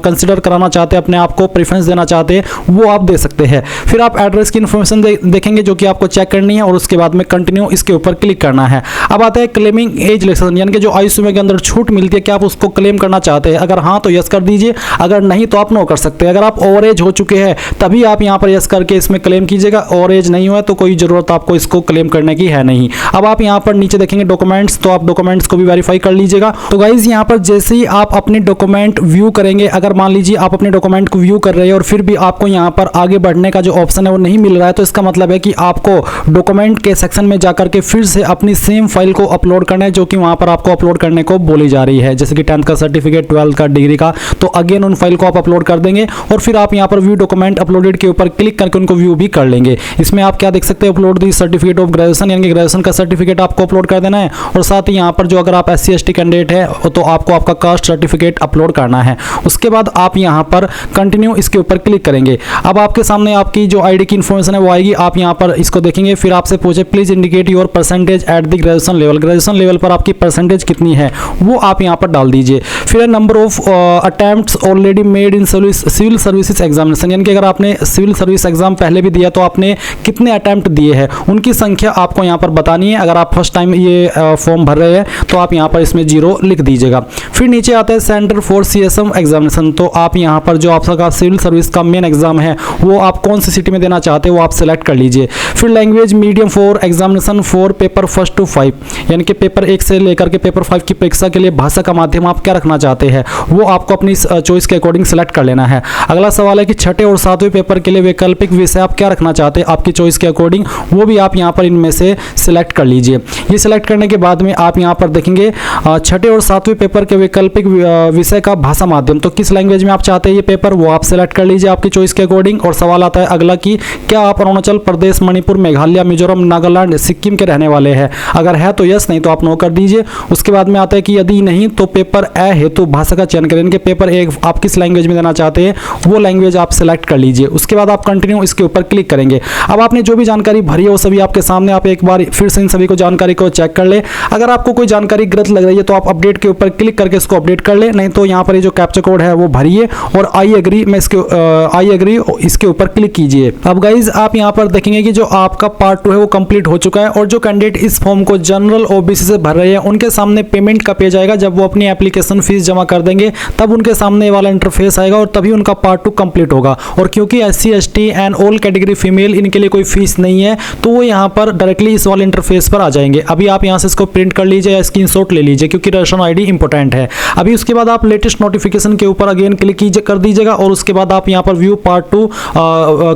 कंसिडर कराना चाहते हैं, अपने आप को प्रेफरेंस देना चाहते हैं, वो आप दे सकते हैं। फिर आप एड्रेस की इन्फॉर्मेशन देखेंगे जो कि आपको चेक करनी है, और उसके बाद में कंटिन्यू इसके ऊपर क्लिक करना है। अब आता है क्लेमिंग एज रिलैक्सेशन, यानी कि जो आयु सीमा के अंदर छूट मिलती है, क्या आप उसको क्लेम करना चाहते हैं? अगर हाँ तो यस कर दीजिए, अगर नहीं तो आप नो कर सकते हैं। अगर आप ओवर एज हो चुके हैं तभी आप यहाँ पर यस करके इसमें क्लेम कीजिएगा, ओवर एज नहीं हुआ तो कोई जरूरत आपको इसको क्लेम करने की है नहीं। अब आप यहाँ पर नीचे देखेंगे डॉक्यूमेंट्स, तो आप डॉक्यूमेंट्स को भी वेरीफाई कर लीजिएगा। तो गाइज यहाँ पर जैसे ही आप अपने डॉक्यूमेंट व्यू करेंगे, अगर मान लीजिए आप अपने डॉक्यूमेंट को व्यू कर रहे हैं और फिर भी आपको यहाँ पर आगे बढ़ने का जो ऑप्शन है वो नहीं मिल रहा है, तो इसका मतलब है कि आपको डॉक्यूमेंट के सेक्शन में जाकर के फिर से अपनी सेम फाइल को अपलोड करना है, जो कि वहाँ पर आपको अपलोड करने को बोली जा रही है, जैसे कि 10th का सर्टिफिकेट, 12th का, डिग्री का। तो अगेन उन फाइल को आप अपलोड कर देंगे और फिर आप यहाँ पर व्यू डॉक्यूमेंट अपलोडेड के ऊपर क्लिक करके उनको व्यू भी कर लेंगे। इसमें आप क्या देख सकते हैं, upload the certificate of graduation, यानी कि ग्रेजुएशन का सर्टिफिकेट आपको अपलोड कर देना है, और साथ ही यहाँ पर जो अगर आप SC ST कैंडिडेट है तो आपको आपका कास्ट सर्टिफिकेट अपलोड करना है। उसके बाद आप यहाँ पर कंटिन्यू इसके ऊपर क्लिक करेंगे। अब आपके सामने आपकी जो आईडी की इन्फॉर्मेशन है वो आएगी, आप यहाँ पर इसको देखेंगे। फिर आपसे पूछे please indicate your percentage at the graduation level, graduation level पर आपकी परसेंटेज कितनी है वो आप यहाँ पर डाल दीजिए। फिर number of attempts already made in civil services examination, यानी कि अगर आपने सिविल सर्विस एग्जाम पहले भी दिया तो आपने कितने अटेम्प्ट दिए हैं उनकी संख्या आपको यहाँ पर बतानी है। अगर आप फर्स्ट टाइम ये फॉर्म भर रहे हैं तो आप यहाँ पर इसमें 0 लिख दीजिएगा। फिर नीचे आता है सेंटर फॉर CSM एग्जामिनेशन, तो आप यहाँ पर जो आपका सिविल सर्विस का मेन एग्जाम है वो आप कौन सी सिटी में देना चाहते हैं वो आप सेलेक्ट कर लीजिए। फिर language medium for examination for paper 1 to 5, यानी कि पेपर 1 से लेकर के पेपर 5 की परीक्षा के लिए भाषा का माध्यम आप क्या रखना चाहते हैं वो आपको अपनी चॉइस के अकॉर्डिंग सेलेक्ट कर लेना है। अगला सवाल है कि 6ठे और 7वें पेपर के लिए वैकल्पिक विषय आप क्या रखना चाहते हैं, आपकी चॉइस के अकॉर्डिंग वो भी आप यहाँ पर इनमें से सिलेक्ट कर लीजिए। ये सिलेक्ट करने के बाद में आप यहाँ पर देखेंगे 6ठे और 7वें पेपर के वैकल्पिक विषय का भाषा माध्यम, तो किस लैंग्वेज में आप चाहते हैं ये पेपर वो आप सेलेक्ट कर लीजिए आपकी चॉइस के अकॉर्डिंग। और सवाल आता है अगला कि क्या आप अरुणाचल प्रदेश, मणिपुर, मेघालय, मिजोरम, नागालैंड, सिक्किम के रहने वाले हैं? अगर है तो यस, नहीं तो आप नो कर दीजिए। उसके बाद में आता है कि यदि नहीं तो पेपर ए हेतु भाषा का चयन करें, कि पेपर 1 आप किस लैंग्वेज में देना चाहते हैं वो लैंग्वेज आप सेलेक्ट कर लीजिए। उसके बाद आप कंटिन्यू इसके ऊपर क्लिक करेंगे। अब आपने जो भी जानकारी भरी है वो सभी आपके सामने, आप एक बार फिर से इन सभी को जानकारी को चेक कर ले। अगर आपको कोई जानकारी गलत लग रही है तो आप अपडेट के ऊपर क्लिक करके इसको अपडेट कर ले, नहीं तो यहाँ पर ये जो कैप्चा कोड है वो भरिए और आई एग्री इसके ऊपर क्लिक कीजिए। अब गाइज आप यहाँ पर देखेंगे कि जो आपका पार्ट 2 है वो कंप्लीट हो चुका है, और जो कैंडिडेट इस फॉर्म को जनरल OBC से भर रहे हैं उनके सामने पेमेंट का पेज आएगा। जब वो अपनी एप्लीकेशन फीस जमा कर देंगे तब उनके सामने वाला इंटरफेस आएगा और तभी उनका पार्ट 2 कंप्लीट होगा। और क्योंकि SC ST and all category female इनके लिए कोई फीस नहीं है तो वो यहाँ पर डायरेक्टली इस वाले इंटरफेस पर आ जाएंगे। अभी आप यहाँ से इसको प्रिंट कर लीजिए या स्क्रीनशॉट ले लीजिए क्योंकि रजिस्ट्रेशन ID इंपॉर्टेंट है। अभी उसके बाद आप लेटेस्ट नोटिफिकेशन के ऊपर अगेन क्लिक कर दीजिएगा और उसके बाद आप यहाँ पर व्यू पार्ट 2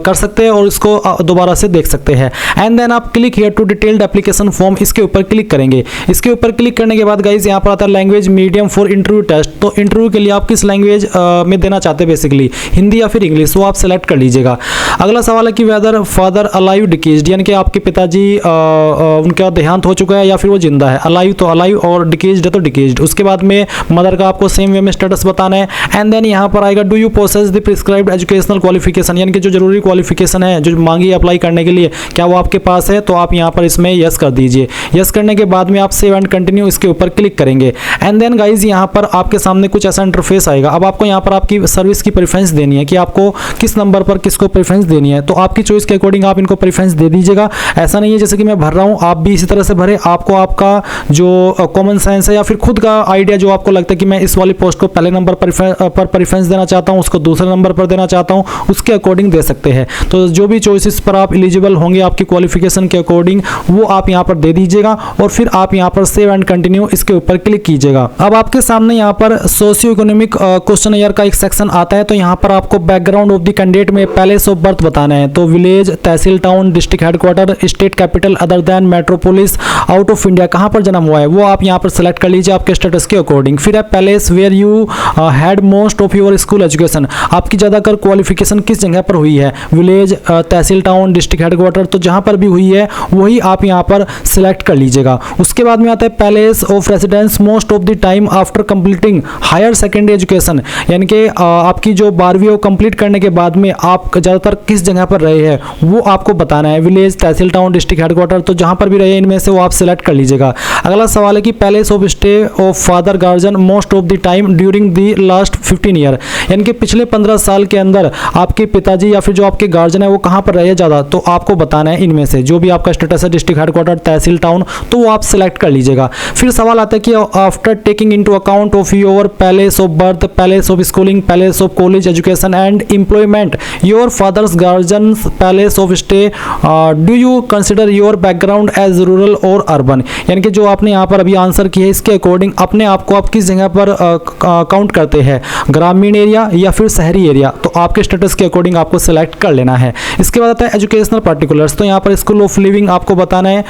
कर सकते हैं और इसको दोबारा से देख सकते हैं। एंड देन आप click here to detailed application form, इसके ऊपर क्लिक करेंगे। इसके ऊपर क्लिक करने के बाद गाइज यहाँ पर आता है language medium for interview test, तो इंटरव्यू के लिए आप किस लैंग्वेज में देना चाहते हैं, बेसिकली हिंदी या फिर इंग्लिश, वो आप सेलेक्ट कर लीजिएगा। अगला सवाल है कि वेदर फादर अलाइव डिकेज्ड, यानी कि आपके पिताजी उनका देहांत हो चुका है या फिर वो जिंदा है, अलाइव तो अलाइव और डिकेज्ड है तो डिकेज्ड। उसके बाद में मदर का आपको सेम वे में स्टेटस बताना है। एंड देन यहाँ पर आएगा do you possess the prescribed educational qualification, यानी कि जो जरूरी क्वालिफिकेशन है जो मांगी अप्लाई करने के लिए क्या वो आपके पास है, तो आप यहाँ पर इसमें यस कर दीजिए। यस करने के बाद में आप सेव एंड कंटिन्यू इसके ऊपर क्लिक करेंगे। एंड देन गाइज यहाँ पर आपके सामने कुछ ऐसा इंटरफेस आएगा। अब आपको यहाँ पर आपकी सर्विस की प्रेफरेंस देनी है कि आपको किस नंबर पर किसको प्रेफरेंस देनी है, तो आपकी चॉइस के अकॉर्डिंग आप इनको प्रेफरेंस दे दीजिएगा। ऐसा नहीं है जैसे कि मैं भर रहा हूँ आप भी इसी तरह से भरे, आपको आपका जो कॉमन सेंस है या फिर खुद का आइडिया जो आपको लगता है कि मैं इस वाली पोस्ट को पहले नंबर पर प्रेफरेंस देना चाहता हूँ, उसको दूसरे नंबर पर देना चाहता हूँ, उसके अकॉर्डिंग दे सकते हैं। तो जो भी चॉइसेस पर आप एलिजिबल होंगे होंगे आपकी क्वालिफिकेशन के अकॉर्डिंग, वो आप यहाँ पर दे दीजिएगा और फिर आप यहाँ पर सेव एंड कंटिन्यू इसके ऊपर क्लिक कीजिएगा। अब आपके सामने यहाँ पर सोशियो इकोनॉमिक क्वेश्चन का एक सेक्शन आता है। तो यहाँ पर आपको बैकग्राउंड ऑफ द कैंडिडेट में प्लेस ऑफ बर्थ बताना है। तो village, tehsil, town, district headquarter, state capital other than metropolis, out of India, कहाँ पर जन्म हुआ है वो आप यहाँ पर सेलेक्ट कर लीजिए आपके स्टेटस के अकॉर्डिंग। फिर है place where you had most of your school education, आपकी ज़्यादातर क्वालिफिकेशन किस जगह पर हुई है, village, tehsil, town, district headquarter, तो जहाँ पर भी हुई है वही आप यहाँ पर सिलेक्ट कर लीजिएगा। उसके बाद में आता है place of residence most of the time after completing higher secondary education, यानी कि आपकी जो 12वीं कंप्लीट करने के बाद में आप ज़्यादातर किस जगह पर रहे हैं वो आपको बताना है, village, tehsil, town, district headquarter, तो जहाँ पर भी रहे इनमें से वो आप सिलेक्ट कर लीजिएगा। अगला सवाल है कि place of stay of father guardian most of the time during the last 15 year, यानी कि पिछले 15 साल के अंदर आपके पिताजी या फिर जो आपके गार्जियन है वो कहाँ पर रहे ज़्यादा, तो आपको बताना है इनमें से जो भी आपका स्टेटस है, डिस्ट्रिक्ट हेडक्वार्टर, तहसील, टाउन, तो वो आप सिलेक्ट कर लीजिएगा। फिर सवाल आता है कि after taking into account of your place of birth, place of schooling, place of college education and employment, your father's guardians place of stay, do you consider your background as rural और अर्बन, यानी कि जो आपने यहाँ पर अभी आंसर किया है इसके अकॉर्डिंग अपने आप को आप किस जगह पर काउंट करते हैं, ग्रामीण एरिया या फिर शहरी एरिया, तो आपके स्टेटस के अकॉर्डिंग आपको सेलेक्ट कर लेना है। इसके बाद आता है एजुकेशनल पर्टिकुलर्स, तो यहाँ पर स्कूल ऑफ लिविंग आपको बताना है,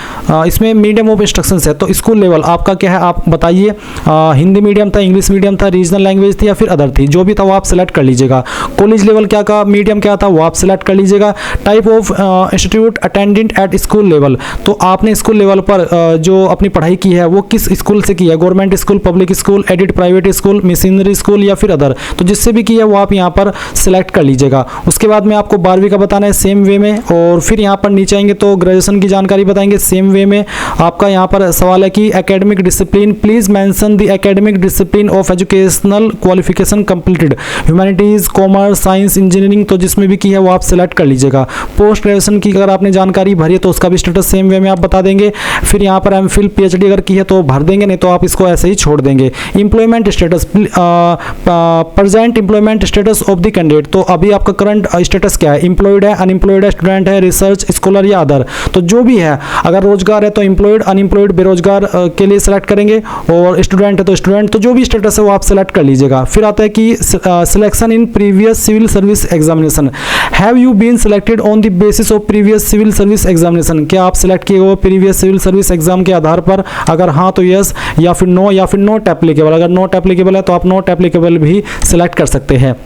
इसमें मीडियम ऑफ इंस्ट्रक्शन है, तो स्कूल लेवल आपका क्या है आप बताइए, हिंदी मीडियम था, इंग्लिश मीडियम था, रीजनल लैंग्वेज थी या फिर अदर थी, जो भी था वो आप सेलेक्ट कर लीजिएगा। कॉलेज लेवल क्या का मीडियम क्या था वो आप सेलेक्ट कर लीजिएगा। Type of institute attendant at school level, तो आपने स्कूल लेवल पर जो अपनी पढ़ाई की है वो किस स्कूल से की है, government school, public school, aided private school, missionary school या फिर अदर, तो जिससे भी की है वो आप यहाँ पर सिलेक्ट कर लीजिएगा। उसके बाद में आपको 12वीं का बताना है सेम वे में, और फिर यहाँ पर नीचे आएंगे तो ग्रेजुएशन की जानकारी बताएंगे सेम वे में। आपका यहाँ पर सवाल है कि academic discipline, please mention the academic discipline of educational qualification completed, humanities, commerce, science, engineering, तो जिसमें भी की है वो आप सिलेक्ट कर लीजिएगा। पोस्ट ग्रेजुएशन की अगर आपने जानकारी भरी है तो उसका भी स्टेटस सेम वे में आप बता देंगे। फिर यहाँ पर एमफिल, पीएचडी अगर की है तो भर देंगे, नहीं तो आप इसको ऐसे ही छोड़ देंगे। Employment status, present employment status of the candidate, तो अभी आपका करंट स्टेटस क्या है, एम्प्लॉयड है, अनएम्प्लॉयड है, स्टूडेंट है, रिसर्च स्कॉलर या अदर, तो जो भी है, अगर रोजगार है तो एम्प्लॉयड, अनएम्प्लॉयड, बेरोजगार के लिए सिलेक्ट करेंगे, और स्टूडेंट है तो स्टूडेंट, तो जो भी स्टेटस है वो आप सिलेक्ट कर लीजिएगा। फिर आता है कि selection in previous civil service examination, have you been selected on the basis of previous civil service examination, क्या आप सिलेक्ट किए हुए प्रीवियस सिविल सर्विस एग्जाम के आधार पर, अगर हाँ तो यस, या फिर नो, या फिर नॉट एप्लीकेबल, अगर नॉट एप्लीकेबल है तो आप नॉट एप्लीकेबल भी सिलेक्ट कर सकते हैं।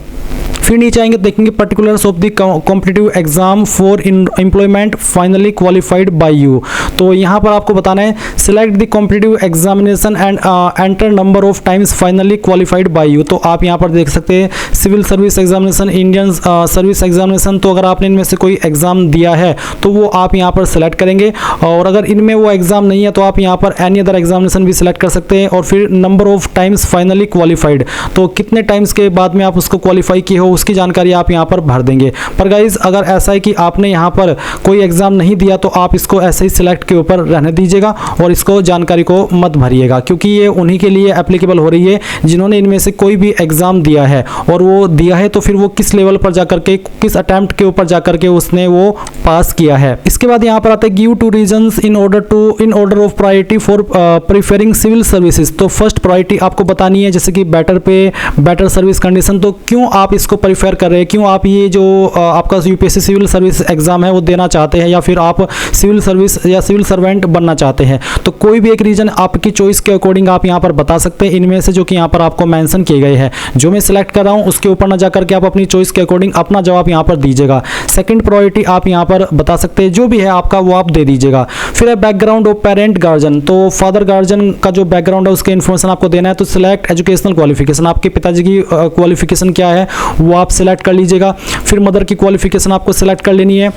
फिर नीचे आएंगे देखेंगे particulars of the competitive exam for employment finally qualified by you, तो यहाँ पर आपको बताना है select the competitive examination and enter number of times finally qualified by you, तो आप यहाँ पर देख सकते हैं civil service examination, Indian service examination, तो अगर आपने इनमें से कोई एग्जाम दिया है तो वो आप यहाँ पर सेलेक्ट करेंगे, और अगर इनमें वो एग्जाम नहीं है तो आप यहाँ पर एनी अदर एग्जामिनेशन भी सिलेक्ट कर सकते हैं। और फिर number of times finally qualified, तो कितने टाइम्स के बाद में आप उसको क्वालिफाई किए हो उसकी जानकारी आप यहाँ पर भर देंगे। पर गाइज अगर ऐसा है कि आपने यहाँ पर कोई एग्जाम नहीं दिया तो आप इसको ऐसे ही सिलेक्ट के ऊपर रहने दीजिएगा और इसको जानकारी को मत भरिएगा, क्योंकि ये उन्हीं के लिए एप्लीकेबल हो रही है जिन्होंने इनमें से कोई भी एग्जाम दिया है, और वो दिया है तो फिर वो किस लेवल पर जाकर के, किस अटेम्प्ट के ऊपर जाकर के उसने वो पास किया है। इसके बाद यहाँ पर आता है give two reasons in order of priority for preferring civil services, तो फर्स्ट प्रायोरिटी आपको बतानी है, जैसे कि बेटर पे, बेटर सर्विस कंडीशन, तो क्यों आप इसको प्रीफर कर रहे हैं, क्यों आप ये जो आपका यूपीएससी सिविल सर्विस एग्जाम है वो देना चाहते हैं, या फिर आप सिविल सर्विस या सिविल सर्वेंट बनना चाहते हैं, तो कोई भी एक रीजन आपकी चॉइस के अकॉर्डिंग आप यहाँ पर बता सकते हैं इनमें से जो कि यहाँ पर आपको मेंशन किए गए हैं। जो मैं सिलेक्ट कर रहा हूँ उसके ऊपर ना जाकर के आप अपनी चॉइस के अकॉर्डिंग अपना जवाब यहाँ पर दीजिएगा। सेकंड प्रायोरिटी आप यहाँ पर बता सकते हैं, जो भी है आपका वो आप दे दीजिएगा। फिर है बैकग्राउंड ऑफ पेरेंट गार्जियन, तो फादर गार्जियन का जो बैकग्राउंड है उसके इन्फॉर्मेशन आपको देना है, तो सिलेक्ट एजुकेशनल क्वालिफिकेशन, आपके पिताजी की क्वालिफिकेशन क्या है वो आप सिलेक्ट कर लीजिएगा। फिर मदर की क्वालिफिकेशन आपको सिलेक्ट कर लेनी है।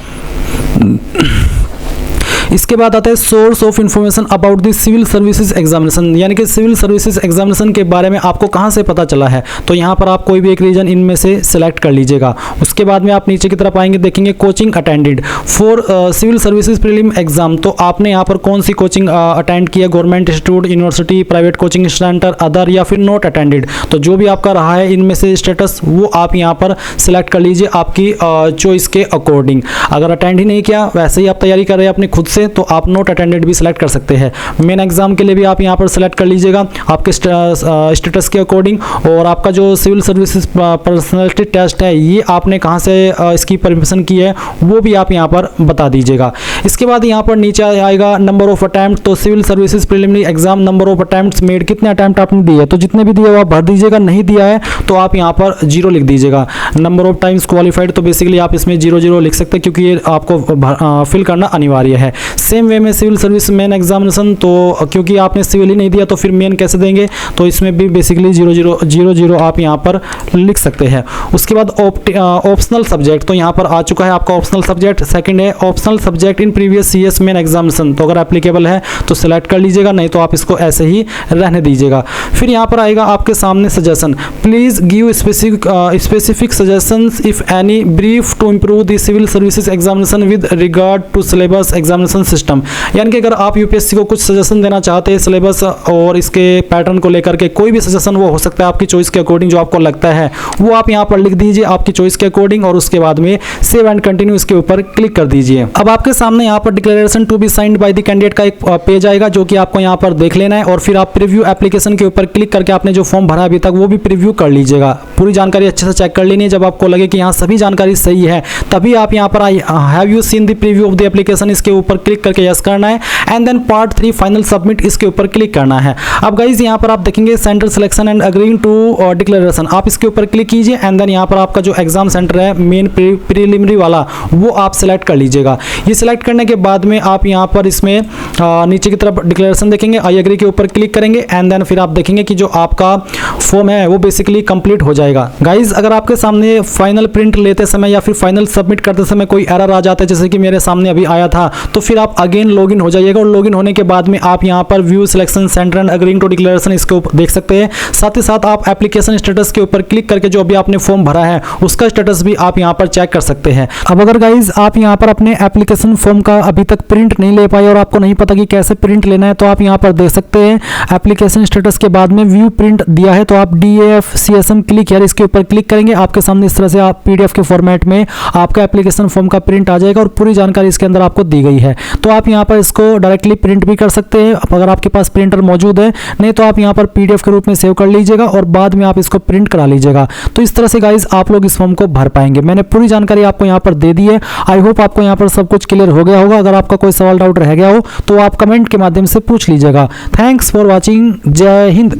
इसके बाद आता है source of information about the civil services examination, यानी कि सिविल सर्विसेज एग्जामिनेशन के बारे में आपको कहां से पता चला है। तो यहां पर आप कोई भी एक रीजन इनमें से सिलेक्ट कर लीजिएगा। उसके बाद में आप नीचे की तरफ आएंगे, देखेंगे coaching attended for civil services prelim exam. तो आपने यहाँ पर कौन सी कोचिंग अटेंड किया, government institute, university, private coaching centre, other, या फिर नॉट अटेंडेड। तो जो भी आपका रहा है इनमें से स्टेटस वो आप यहाँ पर सिलेक्ट कर लीजिए आपकी चॉइस के अकॉर्डिंग। अगर अटेंड ही नहीं किया, वैसे ही आप तैयारी कर रहे हैं अपनी खुद से, तो आप नॉट अटेंडेड भी सिलेक्ट कर सकते हैं। मेन एग्जाम के लिए भी आप यहाँ पर सिलेक्ट कर लीजिएगा आपके स्टेटस के अकॉर्डिंग। और आपका जो सिविल सर्विसेज पर्सनैलिटी टेस्ट है ये आपने कहाँ से इसकी परमिशन की है वो भी आप यहाँ पर बता दीजिएगा। इसके बाद यहाँ पर नीचे आएगा नंबर ऑफ अटेम्प्ट। तो civil services preliminary exam number of attempts made, कितने अटेम्प्ट आपने दिए, तो जितने भी दिए वो आप भर दीजिएगा। नहीं दिया है तो आप यहाँ पर 0 लिख दीजिएगा। नंबर ऑफ टाइम्स क्वालिफाइड, तो बेसिकली आप इसमें 0 लिख सकते हैं क्योंकि ये आपको फिल करना अनिवार्य है। सेम वे में सिविल सर्विस मेन एग्जामिनेशन, तो क्योंकि आपने सिविल ही नहीं दिया तो फिर मेन कैसे देंगे, तो इसमें भी बेसिकली 0 आप यहाँ पर लिख सकते हैं। उसके बाद ऑप्शनल सब्जेक्ट, तो यहाँ पर आ चुका है आपका ऑप्शनल सब्जेक्ट। सेकंड है optional subject in previous CS main examination, तो अगर एप्लीकेबल है तो सिलेक्ट कर लीजिएगा, नहीं तो आप इसको ऐसे ही रहने दीजिएगा। फिर यहाँ पर आएगा आपके सामने suggestion, please give specific suggestions if any brief to improve the civil services examination with regard to syllabus examination system. यानी कि अगर आप यूपीएससी को कुछ सजेशन देना चाहते हैं सिलेबस और इसके पैटर्न को लेकर के, कोई भी सजेशन वो हो सकता है आपकी चॉइस के अकॉर्डिंग, जो आपको लगता है वो आप यहाँ पर लिख दीजिए आपकी चॉइस के अकॉर्डिंग, और उसके बाद में सेव एंड कंटिन्यू इसके ऊपर क्लिक कर दीजिए। अब आपके सामने यहाँ पर declaration to be signed by the candidate का एक पेज आएगा जो कि आपको यहाँ पर देख लेना है, और फिर आप प्रीव्यू एप्लीकेशन के ऊपर क्लिक करके आपने जो फॉर्म भरा अभी तक वो भी प्रीव्यू कर लीजिएगा। पूरी जानकारी अच्छे से चेक कर लेनी है। जब आपको लगे कि यहाँ सभी जानकारी सही है तभी आप यहाँ पर have you seen the preview of the application इसके ऊपर क्लिक करके यस करना है, and then part 3 final submit इसके ऊपर क्लिक करना है। अब गाइज यहाँ पर आप देखेंगे centre selection and agreeing to declaration, आप इसके ऊपर क्लिक कीजिए, एंड देन यहाँ पर आपका जो एग्जाम सेंटर है मेन प्रीलिमिनरी वाला वो आप सिलेक्ट कर लीजिएगा। ये सिलेक्ट करने के बाद में आप यहाँ पर इसमें नीचे की तरफ डिक्लेरेशन देखेंगे, आई एग्री के ऊपर क्लिक करेंगे, एंड देन फिर आप देखेंगे कि जो आपका फॉर्म है वो बेसिकली कंप्लीट हो जाएगा। गाइज अगर आपके सामने फाइनल प्रिंट लेते समय या फिर फाइनल सबमिट करते समय कोई एरर आ जाता है, जैसे कि मेरे सामने अभी आया था, तो फिर आप अगेन लॉगिन हो जाइएगा, और लॉगिन होने के बाद में आप यहाँ पर view selection centre and agreeing to declaration इसके ऊपर देख सकते हैं। साथ ही साथ आप एप्लीकेशन स्टेटस के ऊपर क्लिक करके जो अभी आपने फॉर्म भरा है उसका स्टेटस भी आप यहाँ पर चेक कर सकते हैं। अब अगर गाइज आप यहाँ पर अपने एप्लीकेशन फॉर्म का अभी तक प्रिंट नहीं ले पाए और आपको नहीं पता कि कैसे प्रिंट लेना है, तो आप यहाँ पर देख सकते हैं एप्लीकेशन स्टेटस के बाद में व्यू प्रिंट दिया है, तो आप DAF/CSM क्लिक यार इसके ऊपर क्लिक करेंगे, आपके सामने इस तरह से आप PDF के फॉर्मेट में आपका एप्लीकेशन फॉर्म का प्रिंट आ जाएगा और पूरी जानकारी इसके अंदर आपको दी गई है। तो आप यहाँ पर इसको डायरेक्टली प्रिंट भी कर सकते हैं अगर आपके पास प्रिंटर मौजूद है, नहीं तो आप यहाँ पर PDF के रूप में सेव कर लीजिएगा और बाद में आप इसको प्रिंट करा लीजिएगा। तो इस तरह से गाइज आप लोग इस फॉर्म को भर पाएंगे। मैंने पूरी जानकारी आपको यहाँ पर दे दी है। आई होप आपको यहाँ पर सब कुछ क्लियर हो गया होगा। अगर आपका कोई सवाल डाउट रह गया हो तो आप कमेंट के माध्यम से पूछ लीजिएगा। Thanks for watching. जय हिंद।